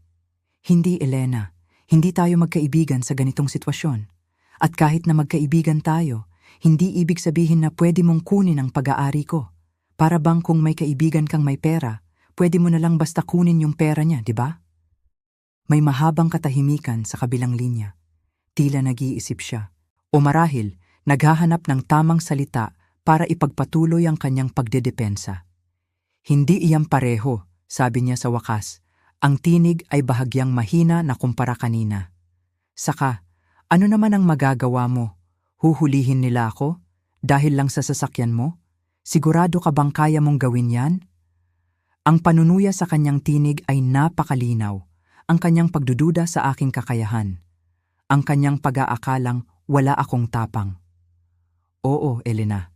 Hindi, Elena. Hindi tayo magkaibigan sa ganitong sitwasyon. At kahit na magkaibigan tayo, hindi ibig sabihin na pwede mong kunin ang pag-aari ko. Para bang kung may kaibigan kang may pera, pwede mo na lang basta kunin yung pera niya, di ba? May mahabang katahimikan sa kabilang linya. Tila nag-iisip siya. O marahil, naghahanap ng tamang salita para ipagpatuloy ang kanyang pagdedepensa. Hindi iyan pareho, sabi niya sa wakas. Ang tinig ay bahagyang mahina na kumpara kanina. Saka, ano naman ang magagawa mo? Huhulihin nila ako? Dahil lang sa sasakyan mo? Sigurado ka bang kaya mong gawin yan? Ang panunuya sa kanyang tinig ay napakalinaw. Ang kanyang pagdududa sa aking kakayahan. Ang kanyang pag-aakalang wala akong tapang. Oo, Elena.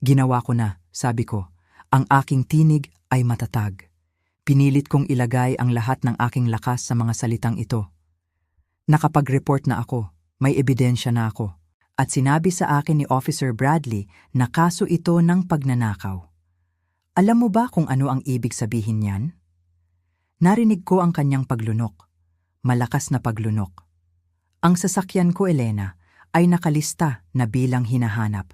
Ginawa ko na, sabi ko. Ang aking tinig ay matatag. Pinilit kong ilagay ang lahat ng aking lakas sa mga salitang ito. Nakapag-report na ako, may ebidensya na ako. At sinabi sa akin ni Officer Bradley na kaso ito ng pagnanakaw. Alam mo ba kung ano ang ibig sabihin niyan? Narinig ko ang kanyang paglunok. Malakas na paglunok. Ang sasakyan ko, Elena, ay nakalista na bilang hinahanap.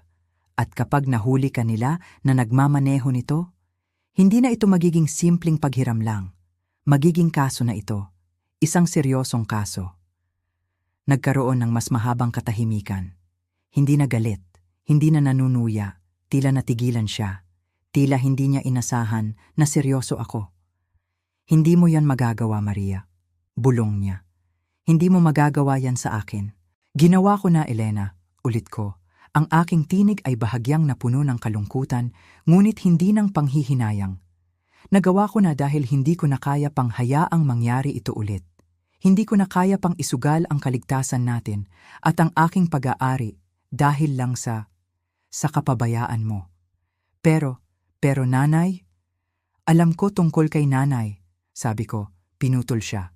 At kapag nahuli ka nila na nagmamaneho nito, hindi na ito magiging simpleng paghiram lang. Magiging kaso na ito. Isang seryosong kaso. Nagkaroon ng mas mahabang katahimikan. Hindi na galit, hindi na nanunuya, tila natigilan siya. Tila hindi niya inasahan na seryoso ako. Hindi mo yan magagawa, Maria. Bulong niya. Hindi mo magagawa yan sa akin. Ginawa ko na, Elena. Ulit ko. Ang aking tinig ay bahagyang napuno ng kalungkutan, ngunit hindi ng panghihinayang. Nagawa ko na dahil hindi ko na kaya pang hayaang mangyari ito ulit. Hindi ko na kaya pang isugal ang kaligtasan natin at ang aking pag-aari dahil lang sa kapabayaan mo. Pero nanay, alam ko tungkol kay nanay, sabi ko, pinutol siya.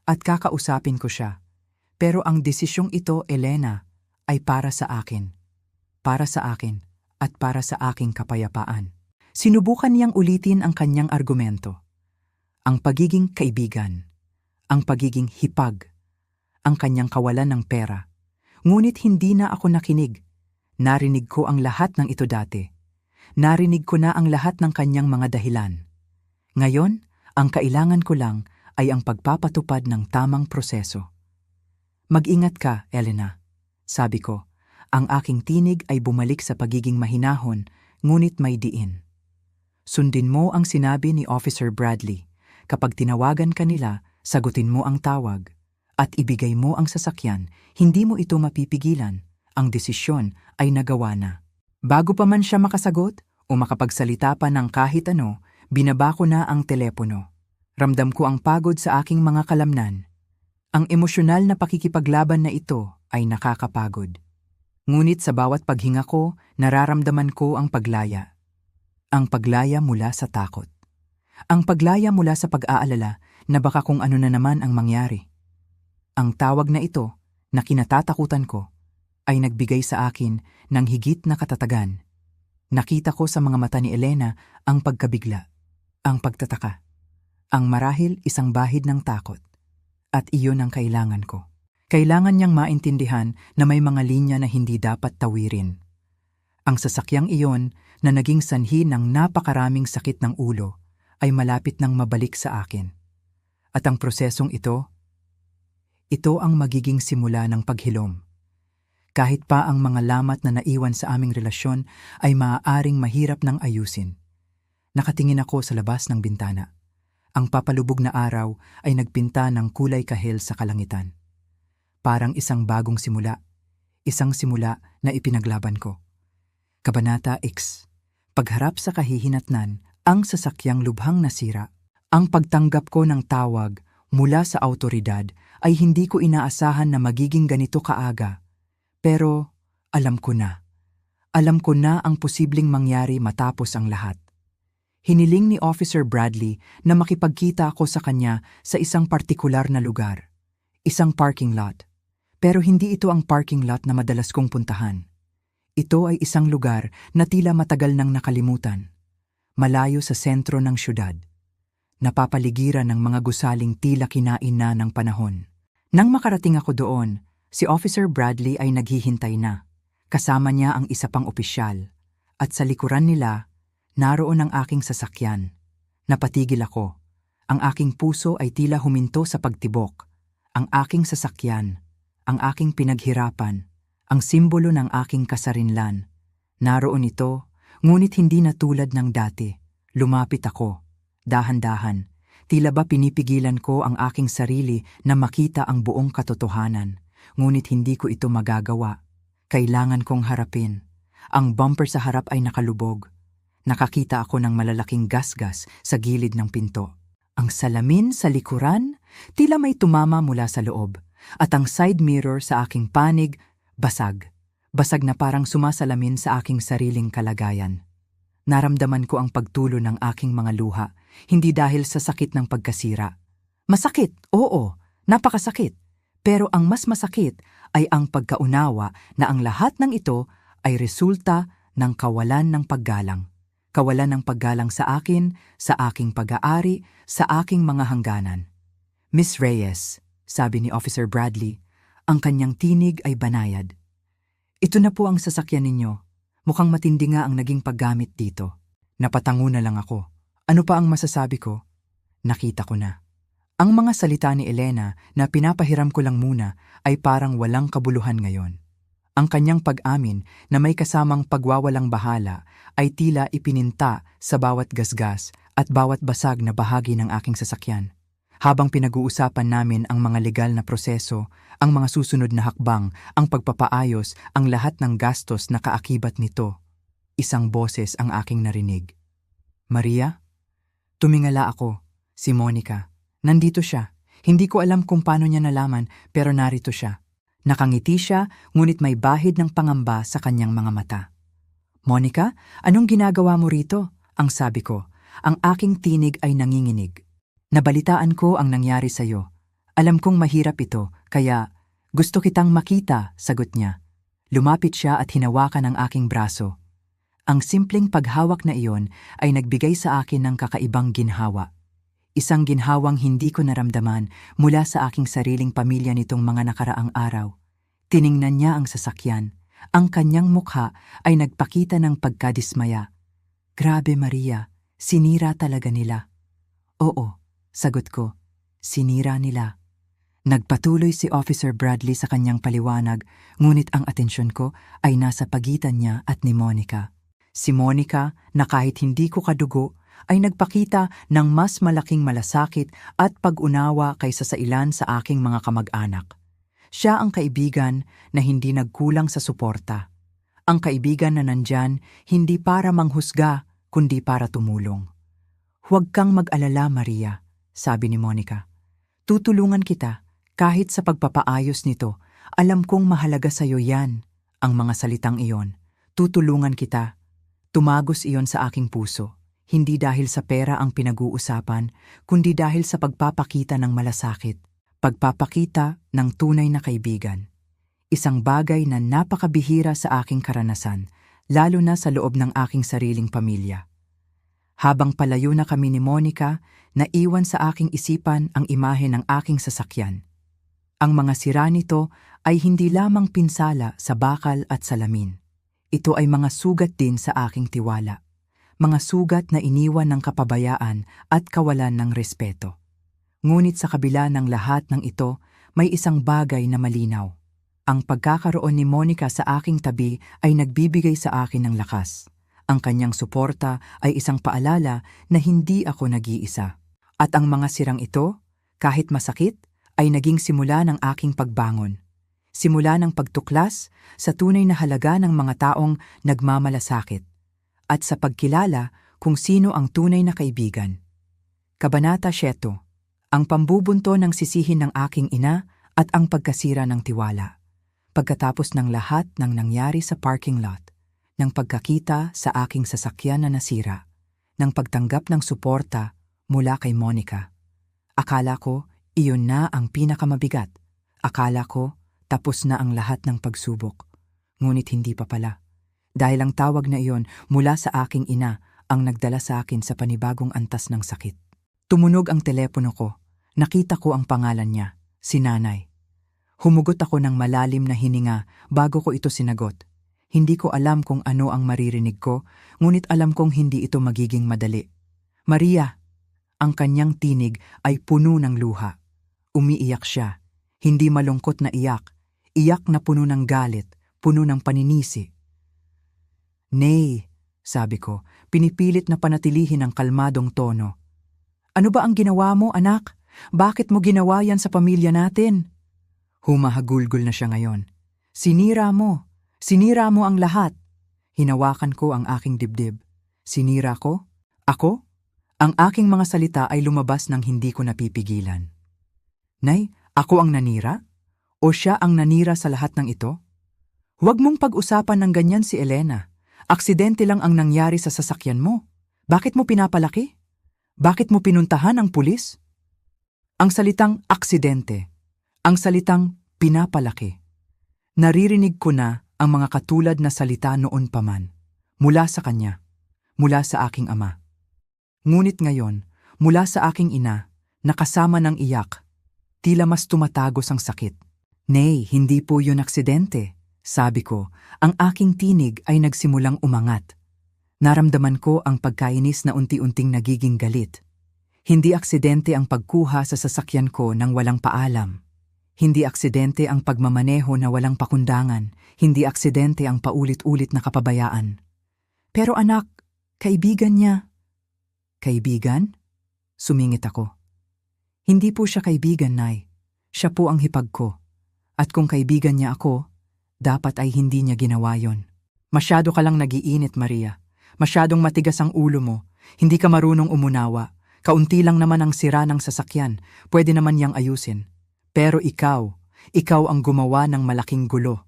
At kakausapin ko siya. Pero ang desisyong ito, Elena, ay para sa akin. Para sa akin at para sa aking kapayapaan. Sinubukan niyang ulitin ang kanyang argumento. Ang pagiging kaibigan, ang pagiging hipag, ang kanyang kawalan ng pera. Ngunit hindi na ako nakinig. Narinig ko ang lahat ng ito dati. Narinig ko na ang lahat ng kanyang mga dahilan. Ngayon, ang kailangan ko lang ay ang pagpapatupad ng tamang proseso. Mag-ingat ka, Elena. Sabi ko, ang aking tinig ay bumalik sa pagiging mahinahon, ngunit may diin. Sundin mo ang sinabi ni Officer Bradley. Kapag tinawagan ka nila, sagutin mo ang tawag. At ibigay mo ang sasakyan, hindi mo ito mapipigilan. Ang desisyon ay nagawa na. Bago pa man siya makasagot o makapagsalita pa ng kahit ano, binaba ko na ang telepono. Ramdam ko ang pagod sa aking mga kalamnan. Ang emosyonal na pakikipaglaban na ito ay nakakapagod. Ngunit sa bawat paghinga ko, nararamdaman ko ang paglaya. Ang paglaya mula sa takot. Ang paglaya mula sa pag-aalala na baka kung ano na naman ang mangyari. Ang tawag na ito, na kinatatakutan ko, ay nagbigay sa akin ng higit na katatagan. Nakita ko sa mga mata ni Elena ang pagkabigla, ang pagtataka, ang marahil isang bahid ng takot. At iyon ang kailangan ko. Kailangan niyang maintindihan na may mga linya na hindi dapat tawirin. Ang sasakyang iyon na naging sanhi ng napakaraming sakit ng ulo ay malapit nang mabalik sa akin. At ang prosesong ito ang magiging simula ng paghilom. Kahit pa ang mga lamat na naiwan sa aming relasyon ay maaaring mahirap nang ayusin. Nakatingin ako sa labas ng bintana. Ang papalubog na araw ay nagpinta ng kulay kahel sa kalangitan. Parang isang bagong simula. Isang simula na ipinaglaban ko. Kabanata X. Pagharap sa kahihinatnan, ang sasakyang lubhang nasira. Ang pagtanggap ko ng tawag mula sa awtoridad ay hindi ko inaasahan na magiging ganito kaaga. Pero alam ko na. Alam ko na ang posibleng mangyari matapos ang lahat. Hiniling ni Officer Bradley na makipagkita ako sa kanya sa isang partikular na lugar. Isang parking lot. Pero hindi ito ang parking lot na madalas kong puntahan. Ito ay isang lugar na tila matagal nang nakalimutan. Malayo sa sentro ng syudad. Napapaligiran ng mga gusaling tila kinain na ng panahon. Nang makarating ako doon, si Officer Bradley ay naghihintay na. Kasama niya ang isa pang opisyal. At sa likuran nila, naroon ang aking sasakyan. Napatigil ako. Ang aking puso ay tila huminto sa pagtibok. Ang aking sasakyan, ang aking pinaghirapan, ang simbolo ng aking kasarinlan. Naroon ito, ngunit hindi na tulad ng dati. Lumapit ako, dahan-dahan. Tila ba pinipigilan ko ang aking sarili na makita ang buong katotohanan. Ngunit hindi ko ito magagawa. Kailangan kong harapin. Ang bumper sa harap ay nakalubog. Nakakita ako ng malalaking gasgas sa gilid ng pinto. Ang salamin sa likuran, tila may tumama mula sa loob. At ang side mirror sa aking panig, basag. Basag na parang sumasalamin sa aking sariling kalagayan. Naramdaman ko ang pagtulo ng aking mga luha, hindi dahil sa sakit ng pagkasira. Masakit, oo, napakasakit. Pero ang mas masakit ay ang pagkaunawa na ang lahat ng ito ay resulta ng kawalan ng paggalang. Kawalan ng paggalang sa akin, sa aking pag-aari, sa aking mga hangganan. Miss Reyes, sabi ni Officer Bradley, ang kanyang tinig ay banayad. Ito na po ang sasakyan ninyo. Mukhang matindi nga ang naging paggamit dito. Napatango na lang ako. Ano pa ang masasabi ko? Nakita ko na. Ang mga salita ni Elena na pinapahiram ko lang muna ay parang walang kabuluhan ngayon. Ang kanyang pag-amin na may kasamang pagwawalang bahala ay tila ipininta sa bawat gasgas at bawat basag na bahagi ng aking sasakyan. Habang pinag-uusapan namin ang mga legal na proseso, ang mga susunod na hakbang, ang pagpapaayos, ang lahat ng gastos na kaakibat nito, isang boses ang aking narinig. Maria? Tumingala ako. Si Monica. Nandito siya. Hindi ko alam kung paano niya nalaman pero narito siya. Nakangiti siya ngunit may bahid ng pangamba sa kanyang mga mata. Monica, anong ginagawa mo rito? Ang sabi ko. Ang aking tinig ay nanginginig. Nabalitaan ko ang nangyari sa'yo. Alam kong mahirap ito, kaya gusto kitang makita, sagot niya. Lumapit siya at hinawakan ang aking braso. Ang simpleng paghawak na iyon ay nagbigay sa akin ng kakaibang ginhawa. Isang ginhawang hindi ko naramdaman mula sa aking sariling pamilya nitong mga nakaraang araw. Tiningnan niya ang sasakyan. Ang kanyang mukha ay nagpakita ng pagkadismaya. Grabe Maria, sinira talaga nila. Oo, sagot ko, sinira nila. Nagpatuloy si Officer Bradley sa kanyang paliwanag, ngunit ang atensyon ko ay nasa pagitan niya at ni Monica. Si Monica, na kahit hindi ko kadugo, ay nagpakita ng mas malaking malasakit at pag-unawa kaysa sa ilan sa aking mga kamag-anak. Siya ang kaibigan na hindi nagkulang sa suporta. Ang kaibigan na nandyan hindi para manghusga, kundi para tumulong. Huwag kang mag-alala, Maria, sabi ni Monica. Tutulungan kita, kahit sa pagpapaayos nito. Alam kong mahalaga sa'yo yan, ang mga salitang iyon. Tutulungan kita. Tumagos iyon sa aking puso. Hindi dahil sa pera ang pinag-uusapan, kundi dahil sa pagpapakita ng malasakit. Pagpapakita ng tunay na kaibigan. Isang bagay na napakabihira sa aking karanasan, lalo na sa loob ng aking sariling pamilya. Habang palayo na kami ni Monica, naiwan sa aking isipan ang imahe ng aking sasakyan. Ang mga sira nito ay hindi lamang pinsala sa bakal at salamin. Ito ay mga sugat din sa aking tiwala. Mga sugat na iniwan ng kapabayaan at kawalan ng respeto. Ngunit sa kabila ng lahat ng ito, may isang bagay na malinaw. Ang pagkakaroon ni Monica sa aking tabi ay nagbibigay sa akin ng lakas. Ang kanyang suporta ay isang paalala na hindi ako nag-iisa. At ang mga sirang ito, kahit masakit, ay naging simula ng aking pagbangon. Simula ng pagtuklas sa tunay na halaga ng mga taong nagmamalasakit. At sa pagkilala kung sino ang tunay na kaibigan. Kabanata 7. Ang pambubunto ng sisihin ng aking ina at ang pagkasira ng tiwala. Pagkatapos ng lahat ng nangyari sa parking lot, ng pagkakita sa aking sasakyan na nasira, ng pagtanggap ng suporta mula kay Monica. Akala ko, iyon na ang pinakamabigat. Akala ko, tapos na ang lahat ng pagsubok. Ngunit hindi pa pala. Dahil ang tawag na iyon mula sa aking ina ang nagdala sa akin sa panibagong antas ng sakit. Tumunog ang telepono ko. Nakita ko ang pangalan niya, si Nanay. Humugot ako ng malalim na hininga bago ko ito sinagot. Hindi ko alam kung ano ang maririnig ko, ngunit alam kong hindi ito magiging madali. Maria! Ang kanyang tinig ay puno ng luha. Umiiyak siya. Hindi malungkot na iyak. Iyak na puno ng galit, puno ng paninisi. Nay, sabi ko, pinipilit na panatilihin ang kalmadong tono. Ano ba ang ginawa mo, anak? Bakit mo ginawa yan sa pamilya natin? Humahagulgol na siya ngayon. Sinira mo. Sinira mo ang lahat. Hinawakan ko ang aking dibdib. Sinira ko? Ako? Ang aking mga salita ay lumabas ng hindi ko napipigilan. Nay, ako ang nanira? O siya ang nanira sa lahat ng ito? Huwag mong pag-usapan ng ganyan si Elena. Aksidente lang ang nangyari sa sasakyan mo. Bakit mo pinapalaki? Bakit mo pinuntahan ang pulis? Ang salitang aksidente, ang salitang pinapalaki. Naririnig ko na ang mga katulad na salita noon pa man, mula sa kanya, mula sa aking ama. Ngunit ngayon, mula sa aking ina, nakasama ng iyak, tila mas tumatagos ang sakit. Nay, hindi po yun aksidente. Sabi ko, ang aking tinig ay nagsimulang umangat. Naramdaman ko ang pagkainis na unti-unting nagiging galit. Hindi aksidente ang pagkuha sa sasakyan ko nang walang paalam. Hindi aksidente ang pagmamaneho na walang pakundangan. Hindi aksidente ang paulit-ulit na kapabayaan. Pero anak, kaibigan niya. Kaibigan? Sumingit ako. Hindi po siya kaibigan, Nay. Siya po ang hipag ko. At kung kaibigan niya ako, dapat ay hindi niya ginawa yon. Masyado ka lang nag-iinit, Maria. Masyadong matigas ang ulo mo. Hindi ka marunong umunawa. Kaunti lang naman ang sira ng sasakyan, pwede naman yang ayusin. Pero ikaw ang gumawa ng malaking gulo.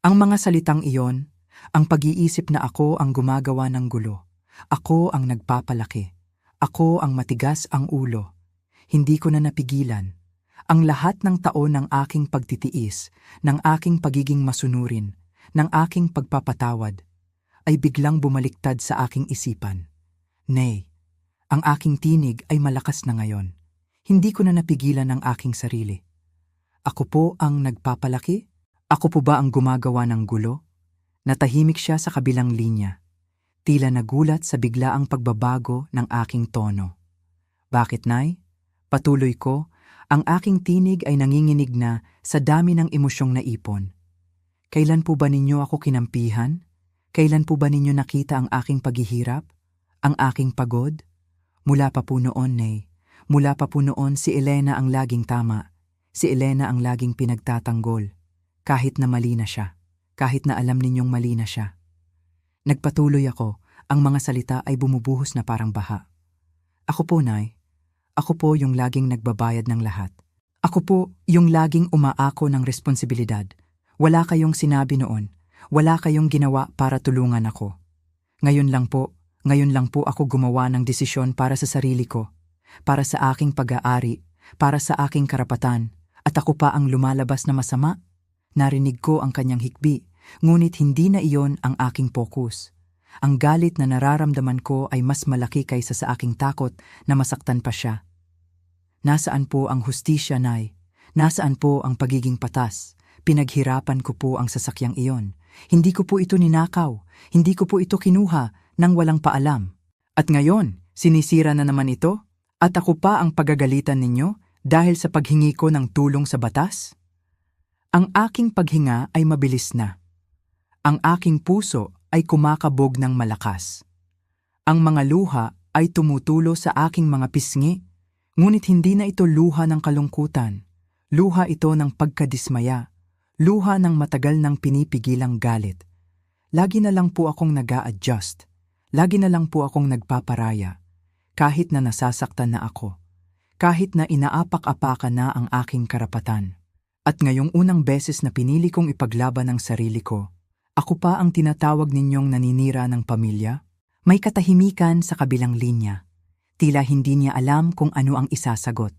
Ang mga salitang iyon, ang pag-iisip na ako ang gumagawa ng gulo. Ako ang nagpapalaki. Ako ang matigas ang ulo. Hindi ko na napigilan. Ang lahat ng taon ng aking pagtitiis, ng aking pagiging masunurin, ng aking pagpapatawad, ay biglang bumaliktad sa aking isipan. Nay, ang aking tinig ay malakas na ngayon. Hindi ko na napigilan ang aking sarili. Ako po ang nagpapalaki? Ako po ba ang gumagawa ng gulo? Natahimik siya sa kabilang linya. Tila nagulat sa biglaang pagbabago ng aking tono. Bakit, Nay? Patuloy ko, ang aking tinig ay nanginginig na sa dami ng emosyong naipon. Kailan po ba ninyo ako kinampihan? Kailan po ba ninyo nakita ang aking paghihirap? Ang aking pagod? Mula pa po noon, Nay. Mula pa po noon si Elena ang laging tama. Si Elena ang laging pinagtatanggol. Kahit na mali na siya. Kahit na alam ninyong mali na siya. Nagpatuloy ako, ang mga salita ay bumubuhos na parang baha. Ako po, Nay. Ako po yung laging nagbabayad ng lahat. Ako po yung laging umaako ng responsibilidad. Wala kayong sinabi noon. Wala kayong ginawa para tulungan ako. Ngayon lang po ako gumawa ng desisyon para sa sarili ko, para sa aking pag-aari, para sa aking karapatan, at ako pa ang lumalabas na masama. Narinig ko ang kanyang hikbi, ngunit hindi na iyon ang aking focus. Ang galit na nararamdaman ko ay mas malaki kaysa sa aking takot na masaktan pa siya. Nasaan po ang hustisya, Nay? Nasaan po ang pagiging patas? Pinaghirapan ko po ang sasakyang iyon. Hindi ko po ito ninakaw. Hindi ko po ito kinuha nang walang paalam. At ngayon, sinisira na naman ito? At ako pa ang pagagalitan ninyo dahil sa paghingi ko ng tulong sa batas? Ang aking paghinga ay mabilis na. Ang aking puso ay kumakabog ng malakas. Ang mga luha ay tumutulo sa aking mga pisngi. Ngunit hindi na ito luha ng kalungkutan. Luha ito ng pagkadismaya. Luha ng matagal ng pinipigilang galit. Lagi na lang po akong nag-a-adjust. Lagi na lang po akong nagpaparaya. Kahit na nasasaktan na ako. Kahit na inaapak-apakan na ang aking karapatan. At ngayong unang beses na pinili kong ipaglaban ang sarili ko, ako pa ang tinatawag ninyong naninira ng pamilya? May katahimikan sa kabilang linya. Tila hindi niya alam kung ano ang isasagot.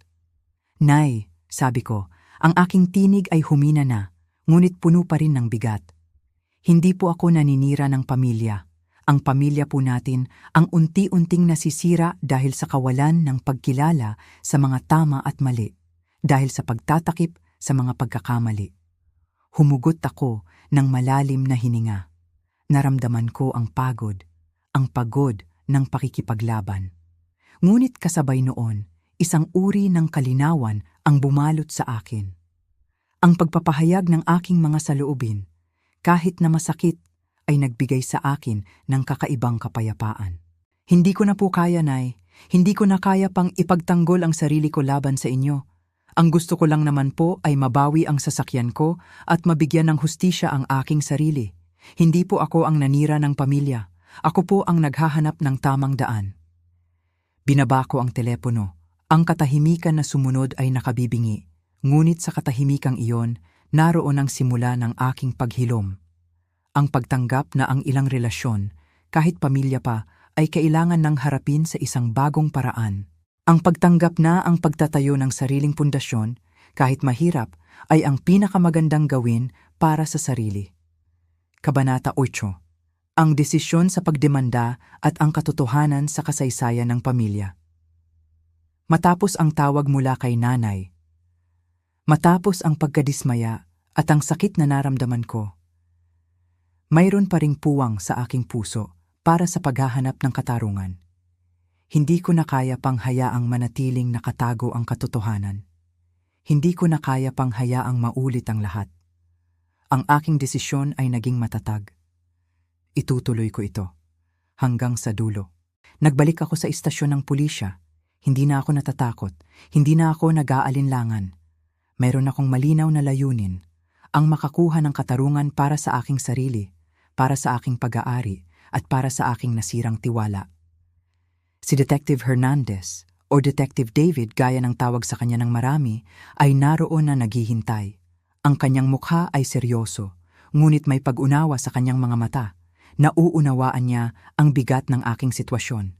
Nay, sabi ko, ang aking tinig ay humina na, ngunit puno pa rin ng bigat. Hindi po ako naninira ng pamilya. Ang pamilya po natin ang unti-unting nasisira dahil sa kawalan ng pagkilala sa mga tama at mali, dahil sa pagtatakip sa mga pagkakamali. Humugot ako ng malalim na hininga. Naramdaman ko ang pagod ng pakikipaglaban. Ngunit kasabay noon, isang uri ng kalinawan ang bumalot sa akin. Ang pagpapahayag ng aking mga saloobin, kahit na masakit, ay nagbigay sa akin ng kakaibang kapayapaan. Hindi ko na po kaya, Nay. Hindi ko na kaya pang ipagtanggol ang sarili ko laban sa inyo. Ang gusto ko lang naman po ay mabawi ang sasakyan ko at mabigyan ng hustisya ang aking sarili. Hindi po ako ang nanira ng pamilya. Ako po ang naghahanap ng tamang daan. Binaba ko ang telepono. Ang katahimikan na sumunod ay nakabibingi. Ngunit sa katahimikang iyon, naroon ang simula ng aking paghilom. Ang pagtanggap na ang ilang relasyon, kahit pamilya pa, ay kailangan ng harapin sa isang bagong paraan. Ang pagtanggap na ang pagtatayo ng sariling pundasyon, kahit mahirap, ay ang pinakamagandang gawin para sa sarili. Kabanata 8. Ang desisyon sa pagdemanda at ang katotohanan sa kasaysayan ng pamilya. Matapos ang tawag mula kay nanay, matapos ang pagkadismaya at ang sakit na naramdaman ko, mayroon pa ring puwang sa aking puso para sa paghahanap ng katarungan. Hindi ko na kaya pang hayaang manatiling nakatago ang katotohanan. Hindi ko na kaya pang hayaang maulit ang lahat. Ang aking desisyon ay naging matatag. Itutuloy ko ito hanggang sa dulo. Nagbalik ako sa istasyon ng pulisya. Hindi na ako natatakot. Hindi na ako nag-aalinlangan. Mayroon akong malinaw na layunin. Ang makakuha ng katarungan para sa aking sarili, para sa aking pag-aari, at para sa aking nasirang tiwala. Si Detective Hernandez, o Detective David gaya ng tawag sa kanya ng marami, ay naroon na naghihintay. Ang kanyang mukha ay seryoso, ngunit may pag-unawa sa kanyang mga mata. Nauunawaan niya ang bigat ng aking sitwasyon.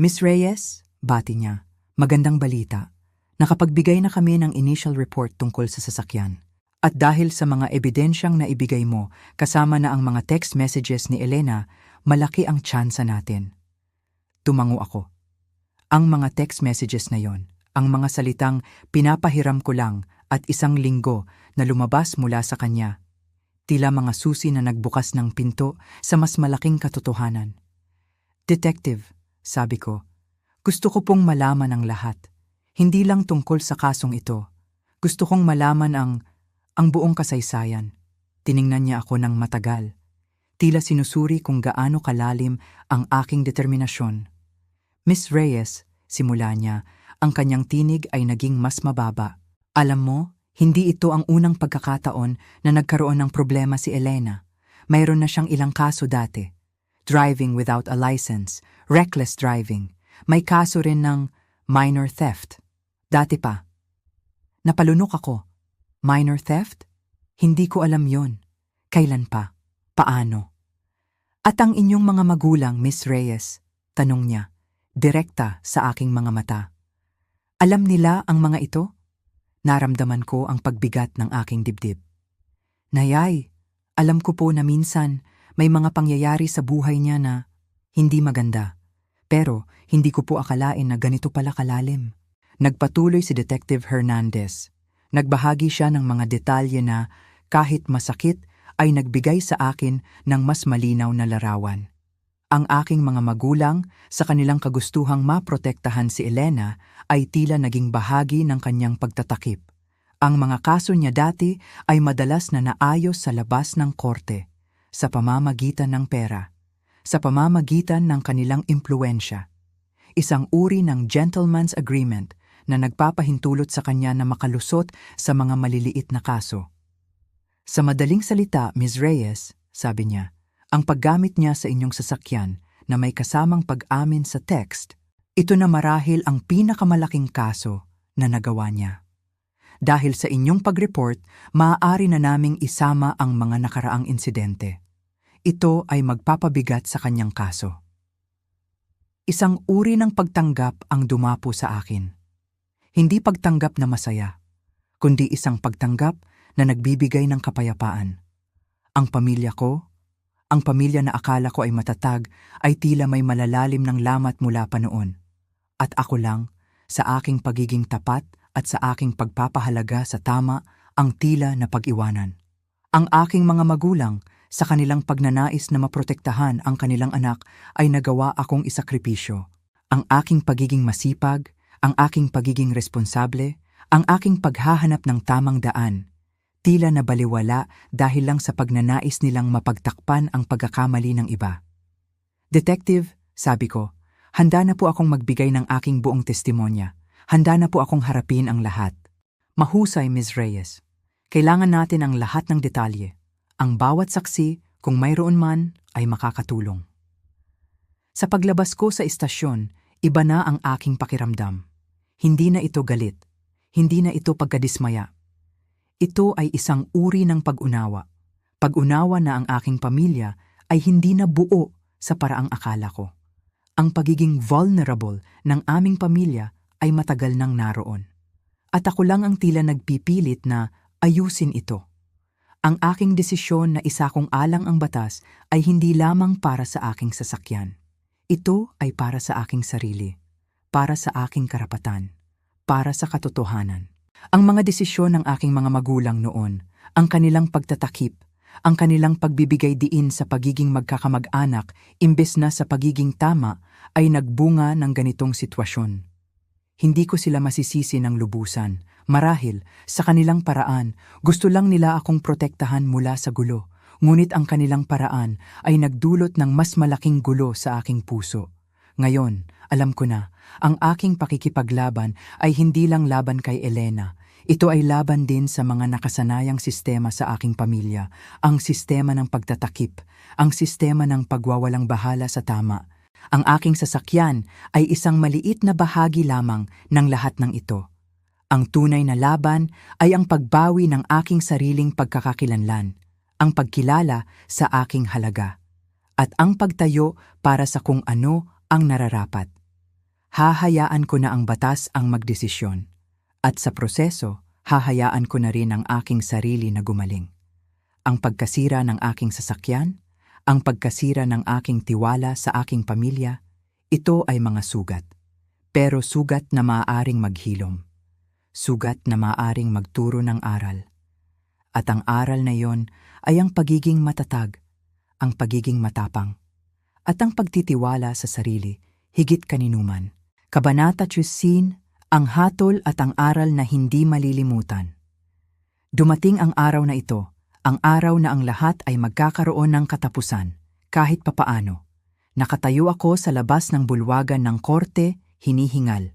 Miss Reyes, bati niya, magandang balita. Nakapagbigay na kami ng initial report tungkol sa sasakyan. At dahil sa mga ebidensyang naibigay mo, kasama na ang mga text messages ni Elena, malaki ang tsansa natin. Tumango ako. Ang mga text messages na yon, ang mga salitang pinapahiram ko lang at isang linggo na lumabas mula sa kanya, tila mga susi na nagbukas ng pinto sa mas malaking katotohanan. Detective, sabi ko, gusto ko pong malaman ang lahat. Hindi lang tungkol sa kasong ito. Gusto kong malaman ang buong kasaysayan. Tiningnan niya ako ng matagal. Tila sinusuri kung gaano kalalim ang aking determinasyon. Miss Reyes, simula niya, ang kanyang tinig ay naging mas mababa. Alam mo, hindi ito ang unang pagkakataon na nagkaroon ng problema si Elena. Mayroon na siyang ilang kaso dati. Driving without a license, reckless driving. May kaso rin ng minor theft. Dati pa. Napalunok ako. Minor theft? Hindi ko alam yon. Kailan pa? Paano? At ang inyong mga magulang, Miss Reyes, tanong niya, direkta sa aking mga mata. Alam nila ang mga ito? Naramdaman ko ang pagbigat ng aking dibdib. Nayay, alam ko po na minsan may mga pangyayari sa buhay niya na hindi maganda. Pero hindi ko po akalain na ganito pala kalalim. Nagpatuloy si Detective Hernandez. Nagbahagi siya ng mga detalye na kahit masakit ay nagbigay sa akin ng mas malinaw na larawan. Ang aking mga magulang sa kanilang kagustuhang maprotektahan si Elena ay tila naging bahagi ng kanyang pagtatakip. Ang mga kaso niya dati ay madalas na naayos sa labas ng korte, sa pamamagitan ng pera, sa pamamagitan ng kanilang impluwensya. Isang uri ng gentleman's agreement na nagpapahintulot sa kanya na makalusot sa mga maliliit na kaso. Sa madaling salita, Ms. Reyes, sabi niya, ang paggamit niya sa inyong sasakyan na may kasamang pag-amin sa text, ito na marahil ang pinakamalaking kaso na nagawa niya. Dahil sa inyong pag-report, maaari na naming isama ang mga nakaraang insidente. Ito ay magpapabigat sa kanyang kaso. Isang uri ng pagtanggap ang dumapo sa akin. Hindi pagtanggap na masaya, kundi isang pagtanggap na nagbibigay ng kapayapaan. Ang pamilya ko, ang pamilya na akala ko ay matatag, ay tila may malalalim ng lamat mula pa noon. At ako lang, sa aking pagiging tapat at sa aking pagpapahalaga sa tama, ang tila na pag-iwanan. Ang aking mga magulang, sa kanilang pagnanais na maprotektahan ang kanilang anak, ay nagawa akong isakripisyo. Ang aking pagiging masipag, ang aking pagiging responsable, ang aking paghahanap ng tamang daan, tila na baliwala dahil lang sa pagnanais nilang mapagtakpan ang pagkakamali ng iba. Detective, sabi ko, handa na po akong magbigay ng aking buong testimonya. Handa na po akong harapin ang lahat. Mahusay, Ms. Reyes. Kailangan natin ang lahat ng detalye. Ang bawat saksi, kung mayroon man, ay makakatulong. Sa paglabas ko sa istasyon, iba na ang aking pakiramdam. Hindi na ito galit. Hindi na ito pagkadismaya. Ito ay isang uri ng pag-unawa. Pag-unawa na ang aking pamilya ay hindi na buo sa paraang akala ko. Ang pagiging vulnerable ng aming pamilya ay matagal nang naroon. At ako lang ang tila nagpipilit na ayusin ito. Ang aking desisyon na isakong alang ang batas ay hindi lamang para sa aking sasakyan. Ito ay para sa aking sarili, para sa aking karapatan, para sa katotohanan. Ang mga desisyon ng aking mga magulang noon, ang kanilang pagtatakip, ang kanilang pagbibigay diin sa pagiging magkakamag-anak imbes na sa pagiging tama ay nagbunga ng ganitong sitwasyon. Hindi ko sila masisisi ng lubusan. Marahil, sa kanilang paraan, gusto lang nila akong protektahan mula sa gulo. Ngunit ang kanilang paraan ay nagdulot ng mas malaking gulo sa aking puso. Ngayon, alam ko na, ang aking pakikipaglaban ay hindi lang laban kay Elena. Ito ay laban din sa mga nakasanayang sistema sa aking pamilya, ang sistema ng pagtatakip, ang sistema ng pagwawalang bahala sa tama, Ang aking sasakyan ay isang maliit na bahagi lamang ng lahat ng ito. Ang tunay na laban ay ang pagbawi ng aking sariling pagkakakilanlan, ang pagkilala sa aking halaga, at ang pagtayo para sa kung ano ang nararapat. Hahayaan ko na ang batas ang magdesisyon, at sa proseso, hahayaan ko na rin ang aking sarili na gumaling. Ang pagkasira ng aking sasakyan, ang pagkasira ng aking tiwala sa aking pamilya, ito ay mga sugat. Pero sugat na maaaring maghilom. Sugat na maaaring magturo ng aral. At ang aral na iyon ay ang pagiging matatag, ang pagiging matapang, at ang pagtitiwala sa sarili, higit kaninuman. Kabanata 13, ang hatol at ang aral na hindi malilimutan. Dumating ang araw na ito, ang araw na ang lahat ay magkakaroon ng katapusan, kahit papaano. Nakatayo ako sa labas ng bulwagan ng korte, hinihingal.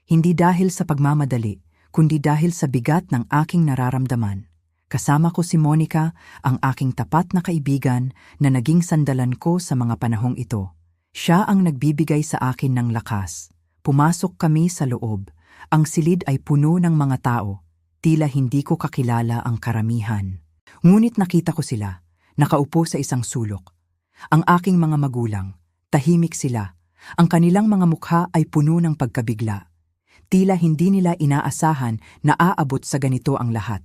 Hindi dahil sa pagmamadali, kundi dahil sa bigat ng aking nararamdaman. Kasama ko si Monica, ang aking tapat na kaibigan na naging sandalan ko sa mga panahong ito. Siya ang nagbibigay sa akin ng lakas. Pumasok kami sa loob. Ang silid ay puno ng mga tao. Tila hindi ko kakilala ang karamihan. Ngunit nakita ko sila, nakaupo sa isang sulok. Ang aking mga magulang, tahimik sila. Ang kanilang mga mukha ay puno ng pagkabigla. Tila hindi nila inaasahan na aabot sa ganito ang lahat.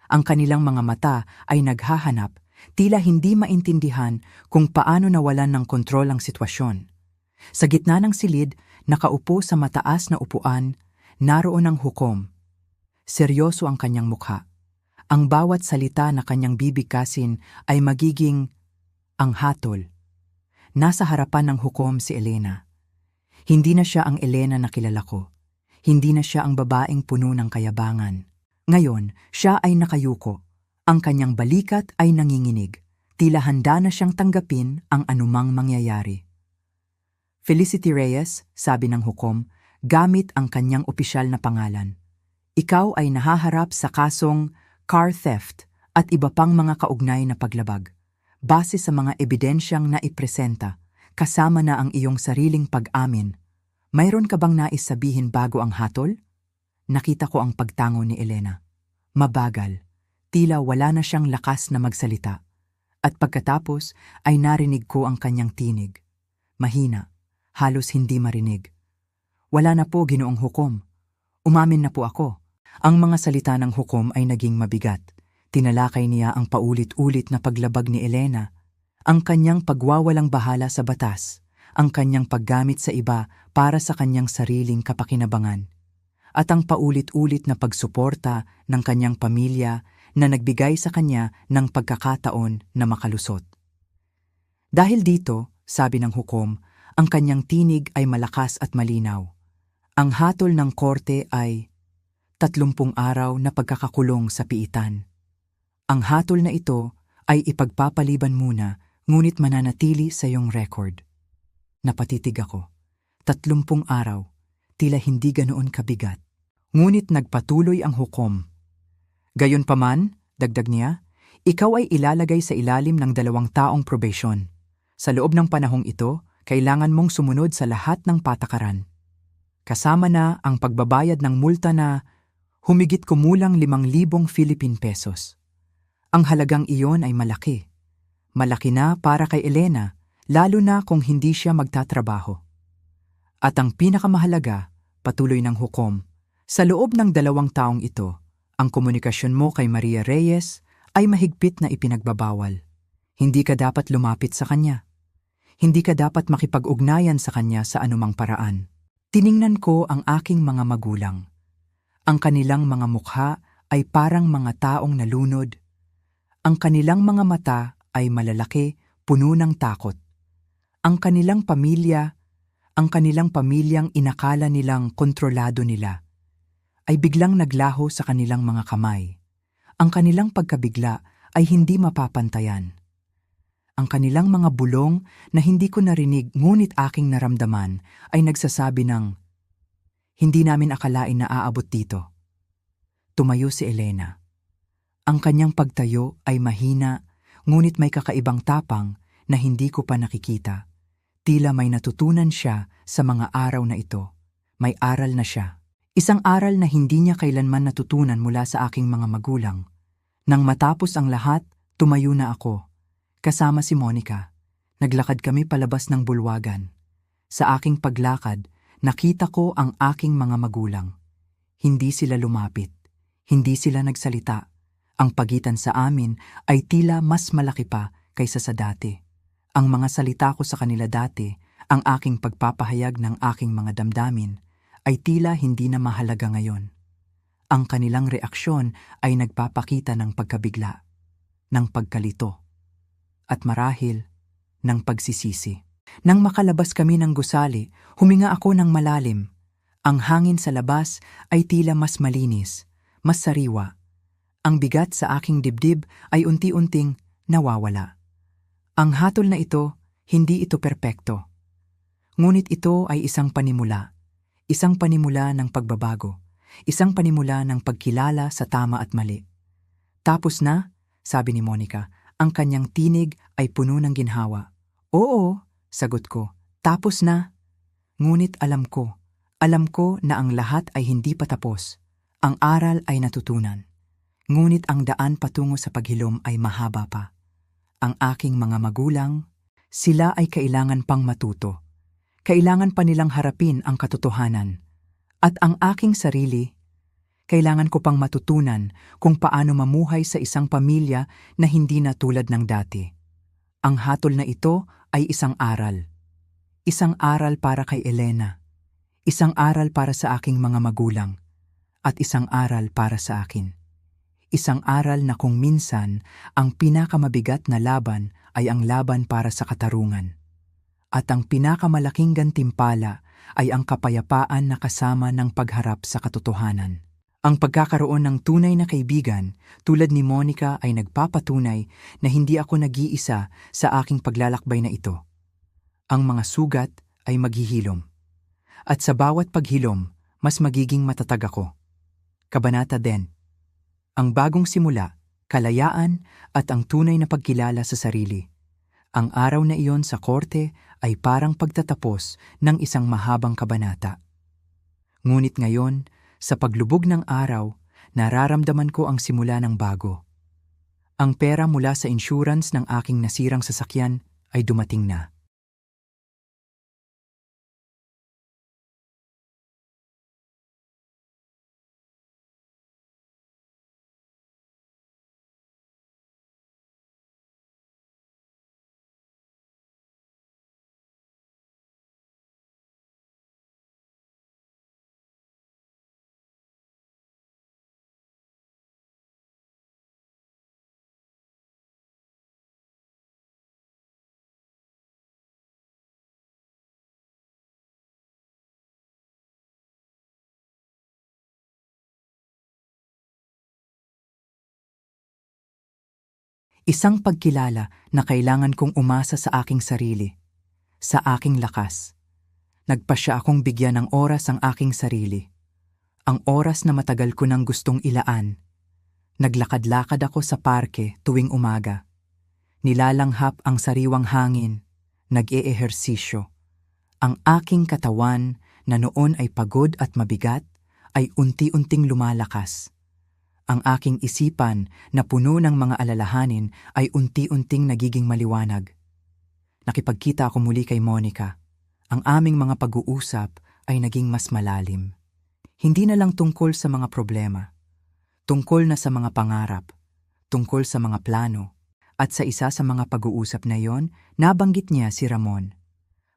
Ang kanilang mga mata ay naghahanap, tila hindi maintindihan kung paano nawalan ng kontrol ang sitwasyon. Sa gitna ng silid, nakaupo sa mataas na upuan, naroon ang hukom. Seryoso ang kanyang mukha. Ang bawat salita na kanyang bibigkasin ay magiging ang hatol. Nasa harapan ng hukom si Elena. Hindi na siya ang Elena na kilala ko. Hindi na siya ang babaeng puno ng kayabangan. Ngayon, siya ay nakayuko. Ang kanyang balikat ay nanginginig. Tila handa na siyang tanggapin ang anumang mangyayari. Felicity Reyes, sabi ng hukom, gamit ang kanyang opisyal na pangalan. Ikaw ay nahaharap sa kasong car theft at iba pang mga kaugnay na paglabag. Base sa mga ebidensyang naipresenta, kasama na ang iyong sariling pag-amin, mayroon ka bang nais sabihin bago ang hatol? Nakita ko ang pagtango ni Elena. Mabagal, tila wala na siyang lakas na magsalita. At pagkatapos ay narinig ko ang kanyang tinig. Mahina, halos hindi marinig. Wala na po, Ginoong Hukom. Umamin na po ako. Ang mga salita ng hukom ay naging mabigat. Tinalakay niya ang paulit-ulit na paglabag ni Elena, ang kanyang pagwawalang bahala sa batas, ang kanyang paggamit sa iba para sa kanyang sariling kapakinabangan, at ang paulit-ulit na pagsuporta ng kanyang pamilya na nagbigay sa kanya ng pagkakataon na makalusot. Dahil dito, sabi ng hukom, ang kanyang tinig ay malakas at malinaw. Ang hatol ng korte ay 30 araw na pagkakakulong sa piitan. Ang hatol na ito ay ipagpapaliban muna, ngunit mananatili sa iyong record. Napatitig ako. 30 araw, tila hindi ganoon kabigat. Ngunit nagpatuloy ang hukom. Gayunpaman, dagdag niya, ikaw ay ilalagay sa ilalim ng 2 taong probation. Sa loob ng panahong ito, kailangan mong sumunod sa lahat ng patakaran. Kasama na ang pagbabayad ng multa na humigit kumulang 5,000 Philippine pesos. Ang halagang iyon ay malaki. Malaki na para kay Elena, lalo na kung hindi siya magtatrabaho. At ang pinakamahalaga, patuloy ng hukom, sa loob ng 2 taong ito, ang komunikasyon mo kay Maria Reyes ay mahigpit na ipinagbabawal. Hindi ka dapat lumapit sa kanya. Hindi ka dapat makipag-ugnayan sa kanya sa anumang paraan. Tiningnan ko ang aking mga magulang. Ang kanilang mga mukha ay parang mga taong nalunod. Ang kanilang mga mata ay malalaki, puno ng takot. Ang kanilang pamilyang inakala nilang kontrolado nila, ay biglang naglaho sa kanilang mga kamay. Ang kanilang pagkabigla ay hindi mapapantayan. Ang kanilang mga bulong na hindi ko narinig ngunit aking naramdaman ay nagsasabi ng, "Hindi namin akalain na aabot dito." Tumayo si Elena. Ang kanyang pagtayo ay mahina, ngunit may kakaibang tapang na hindi ko pa nakikita. Tila may natutunan siya sa mga araw na ito. May aral na siya. Isang aral na hindi niya kailanman natutunan mula sa aking mga magulang. Nang matapos ang lahat, tumayo na ako. Kasama si Monica. Naglakad kami palabas ng bulwagan. Sa aking paglakad, nakita ko ang aking mga magulang. Hindi sila lumapit. Hindi sila nagsalita. Ang pagitan sa amin ay tila mas malaki pa kaysa sa dati. Ang mga salita ko sa kanila dati, ang aking pagpapahayag ng aking mga damdamin, ay tila hindi na mahalaga ngayon. Ang kanilang reaksyon ay nagpapakita ng pagkabigla, ng pagkalito, at marahil, ng pagsisisi. Nang makalabas kami ng gusali, huminga ako ng malalim. Ang hangin sa labas ay tila mas malinis, mas sariwa. Ang bigat sa aking dibdib ay unti-unting nawawala. Ang hatol na ito, hindi ito perpekto. Ngunit ito ay isang panimula ng pagbabago, isang panimula ng pagkilala sa tama at mali. Tapos na, sabi ni Monica, ang kanyang tinig ay puno ng ginhawa. Oo, sagot ko, tapos na. Ngunit alam ko na ang lahat ay hindi pa tapos. Ang aral ay natutunan. Ngunit ang daan patungo sa paghilom ay mahaba pa. Ang aking mga magulang, sila ay kailangan pang matuto. Kailangan pa nilang harapin ang katotohanan. At ang aking sarili, kailangan ko pang matutunan kung paano mamuhay sa isang pamilya na hindi na tulad ng dati. Ang hatol na ito ay isang aral. Isang aral para kay Elena. Isang aral para sa aking mga magulang. At isang aral para sa akin. Isang aral na kung minsan, ang pinakamamabigat na laban ay ang laban para sa katarungan. At ang pinakamalaking gantimpala ay ang kapayapaan na kasama ng pagharap sa katotohanan. Ang pagkakaroon ng tunay na kaibigan tulad ni Monica ay nagpapatunay na hindi ako nag-iisa sa aking paglalakbay na ito. Ang mga sugat ay maghihilom. At sa bawat paghilom, mas magiging matatag ako. Kabanata 10. Ang bagong simula, kalayaan at ang tunay na pagkilala sa sarili. Ang araw na iyon sa korte ay parang pagtatapos ng isang mahabang kabanata. Ngunit ngayon, sa paglubog ng araw, nararamdaman ko ang simula ng bago. Ang pera mula sa insurance ng aking nasirang sasakyan ay dumating na. Isang pagkilala na kailangan kong umasa sa aking sarili, sa aking lakas. Nagpasya akong bigyan ng oras ang aking sarili. Ang oras na matagal ko nang gustong ilaan. Naglakad-lakad ako sa parke tuwing umaga. Nilalanghap ang sariwang hangin, nag-eehersisyo. Ang aking katawan na noon ay pagod at mabigat ay unti-unting lumalakas. Ang aking isipan na puno ng mga alalahanin ay unti-unting nagiging maliwanag. Nakipagkita ako muli kay Monica. Ang aming mga pag-uusap ay naging mas malalim. Hindi na lang tungkol sa mga problema. Tungkol na sa mga pangarap. Tungkol sa mga plano. At sa isa sa mga pag-uusap na yon, nabanggit niya si Ramon.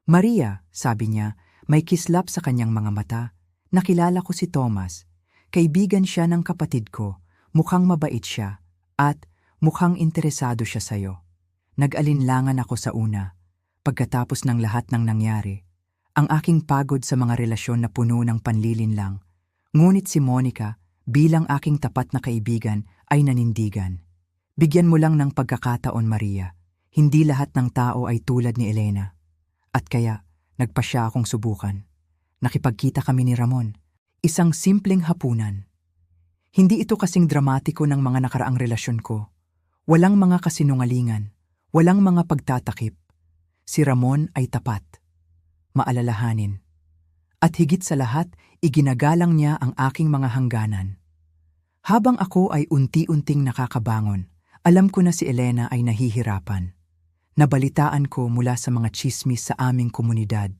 Maria, sabi niya, may kislap sa kanyang mga mata. Nakilala ko si Thomas. Kaibigan siya ng kapatid ko. Mukhang mabait siya. At mukhang interesado siya sa'yo. Nag-alinlangan ako sa una. Pagkatapos ng lahat ng nangyari, ang aking pagod sa mga relasyon na puno ng panlilinlang. Ngunit si Monica, bilang aking tapat na kaibigan, ay nanindigan. Bigyan mo lang ng pagkakataon, Maria. Hindi lahat ng tao ay tulad ni Elena. At kaya, nagpasya akong subukan. Nakipagkita kami ni Ramon. Isang simpleng hapunan. Hindi ito kasing dramatiko ng mga nakaraang relasyon ko. Walang mga kasinungalingan. Walang mga pagtatakip. Si Ramon ay tapat, maalalahanin. At higit sa lahat, iginagalang niya ang aking mga hangganan. Habang ako ay unti-unting nakakabangon, alam ko na si Elena ay nahihirapan. Nabalitaan ko mula sa mga tsismis sa aming komunidad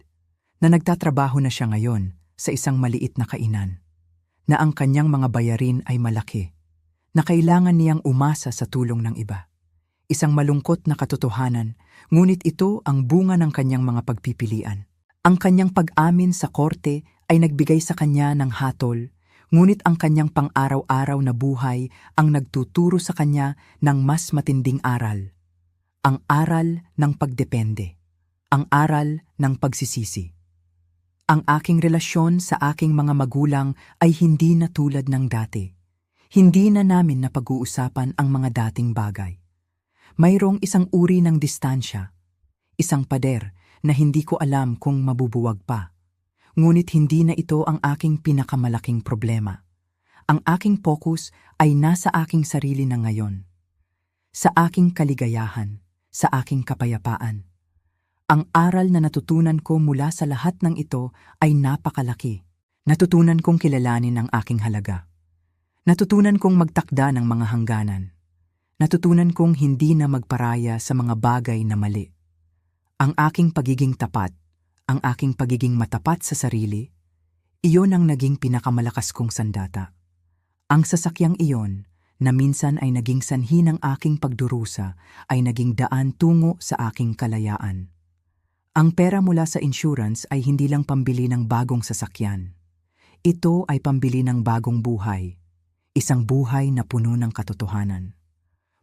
na nagtatrabaho na siya ngayon sa isang maliit na kainan, na ang kanyang mga bayarin ay malaki, na kailangan niyang umasa sa tulong ng iba. Isang malungkot na katotohanan, ngunit ito ang bunga ng kanyang mga pagpipilian. Ang kanyang pag-amin sa korte ay nagbigay sa kanya ng hatol, ngunit ang kanyang pang-araw-araw na buhay ang nagtuturo sa kanya ng mas matinding aral. Ang aral ng pagdepende. Ang aral ng pagsisisi. Ang aking relasyon sa aking mga magulang ay hindi na tulad ng dati. Hindi na namin napag-uusapan ang mga dating bagay. Mayroong isang uri ng distansya, isang pader na hindi ko alam kung mabubuwag pa. Ngunit hindi na ito ang aking pinakamalaking problema. Ang aking focus ay nasa aking sarili na ngayon. Sa aking kaligayahan, sa aking kapayapaan. Ang aral na natutunan ko mula sa lahat ng ito ay napakalaki. Natutunan kong kilalanin ang aking halaga. Natutunan kong magtakda ng mga hangganan. Natutunan kong hindi na magparaya sa mga bagay na mali. Ang aking pagiging tapat, ang aking pagiging matapat sa sarili, iyon ang naging pinakamalakas kong sandata. Ang sasakyang iyon, na minsan ay naging sanhi ng aking pagdurusa, ay naging daan tungo sa aking kalayaan. Ang pera mula sa insurance ay hindi lang pambili ng bagong sasakyan. Ito ay pambili ng bagong buhay. Isang buhay na puno ng katotohanan.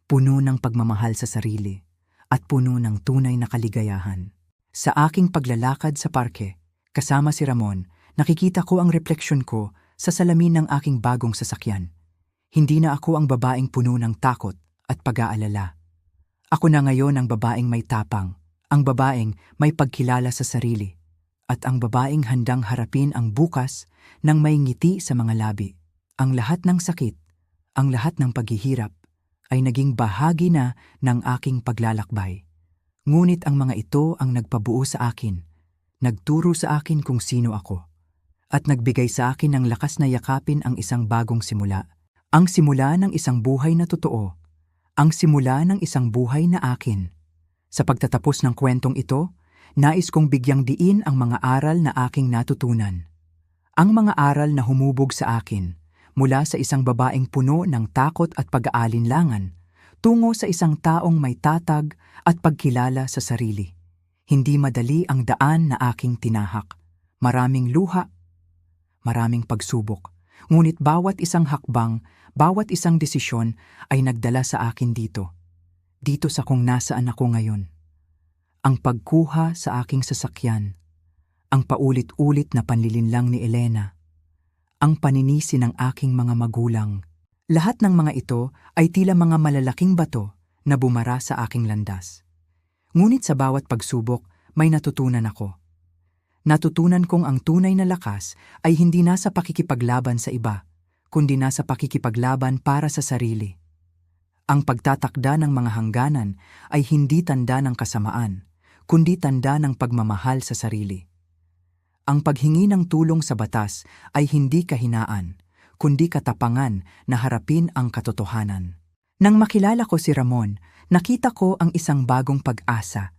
Puno ng pagmamahal sa sarili. At puno ng tunay na kaligayahan. Sa aking paglalakad sa parke, kasama si Ramon, nakikita ko ang refleksyon ko sa salamin ng aking bagong sasakyan. Hindi na ako ang babaeng puno ng takot at pag-aalala. Ako na ngayon ang babaeng may tapang, ang babaeng may pagkilala sa sarili, at ang babaeng handang harapin ang bukas ng may ngiti sa mga labi. Ang lahat ng sakit, ang lahat ng paghihirap, ay naging bahagi na ng aking paglalakbay. Ngunit ang mga ito ang nagpabuo sa akin, nagturo sa akin kung sino ako, at nagbigay sa akin ng lakas na yakapin ang isang bagong simula. Ang simula ng isang buhay na totoo, ang simula ng isang buhay na akin. Sa pagtatapos ng kwentong ito, nais kong bigyang diin ang mga aral na aking natutunan. Ang mga aral na humubog sa akin, mula sa isang babaeng puno ng takot at pag-aalinlangan, tungo sa isang taong may tatag at pagkilala sa sarili. Hindi madali ang daan na aking tinahak. Maraming luha, maraming pagsubok. Ngunit bawat isang hakbang, bawat isang desisyon ay nagdala sa akin dito. Dito sa kung nasaan ako ngayon. Ang pagkuha sa aking sasakyan, ang paulit-ulit na panlilinlang ni Elena, ang paninisi ng aking mga magulang. Lahat ng mga ito ay tila mga malalaking bato na bumara sa aking landas. Ngunit sa bawat pagsubok, may natutunan ako. Natutunan kong ang tunay na lakas ay hindi nasa pakikipaglaban sa iba, kundi nasa pakikipaglaban para sa sarili. Ang pagtatakda ng mga hangganan ay hindi tanda ng kasamaan, kundi tanda ng pagmamahal sa sarili. Ang paghingi ng tulong sa batas ay hindi kahinaan, kundi katapangan na harapin ang katotohanan. Nang makilala ko si Ramon, nakita ko ang isang bagong pag-asa.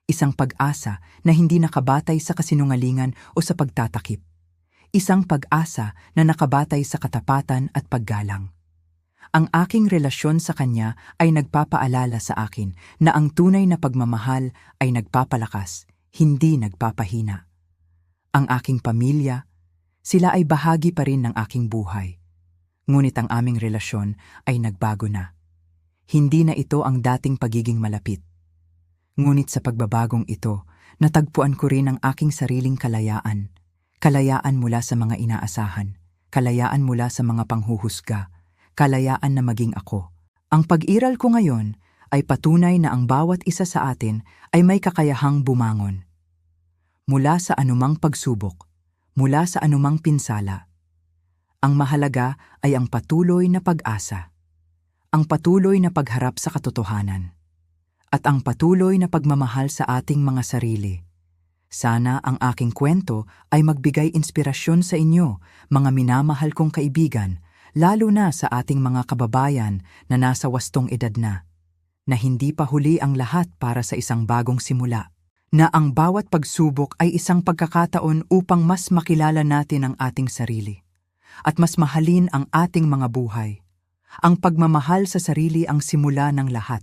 Isang pag-asa na hindi nakabatay sa kasinungalingan o sa pagtatakip. Isang pag-asa na nakabatay sa katapatan at paggalang. Ang aking relasyon sa kanya ay nagpapaalala sa akin na ang tunay na pagmamahal ay nagpapalakas, hindi nagpapahina. Ang aking pamilya, sila ay bahagi pa rin ng aking buhay. Ngunit ang aming relasyon ay nagbago na. Hindi na ito ang dating pagiging malapit. Ngunit sa pagbabagong ito, natagpuan ko rin ang aking sariling kalayaan. Kalayaan mula sa mga inaasahan, kalayaan mula sa mga panghuhusga, kalayaan na maging ako. Ang pag-iral ko ngayon ay patunay na ang bawat isa sa atin ay may kakayahang bumangon. Mula sa anumang pagsubok, mula sa anumang pinsala. Ang mahalaga ay ang patuloy na pag-asa. Ang patuloy na pagharap sa katotohanan. at ang patuloy na pagmamahal sa ating mga sarili. Sana ang aking kwento ay magbigay inspirasyon sa inyo, mga minamahal kong kaibigan, lalo na sa ating mga kababayan na nasa wastong edad na hindi pa huli ang lahat para sa isang bagong simula, na ang bawat pagsubok ay isang pagkakataon upang mas makilala natin ang ating sarili at mas mahalin ang ating mga buhay. Ang pagmamahal sa sarili ang simula ng lahat.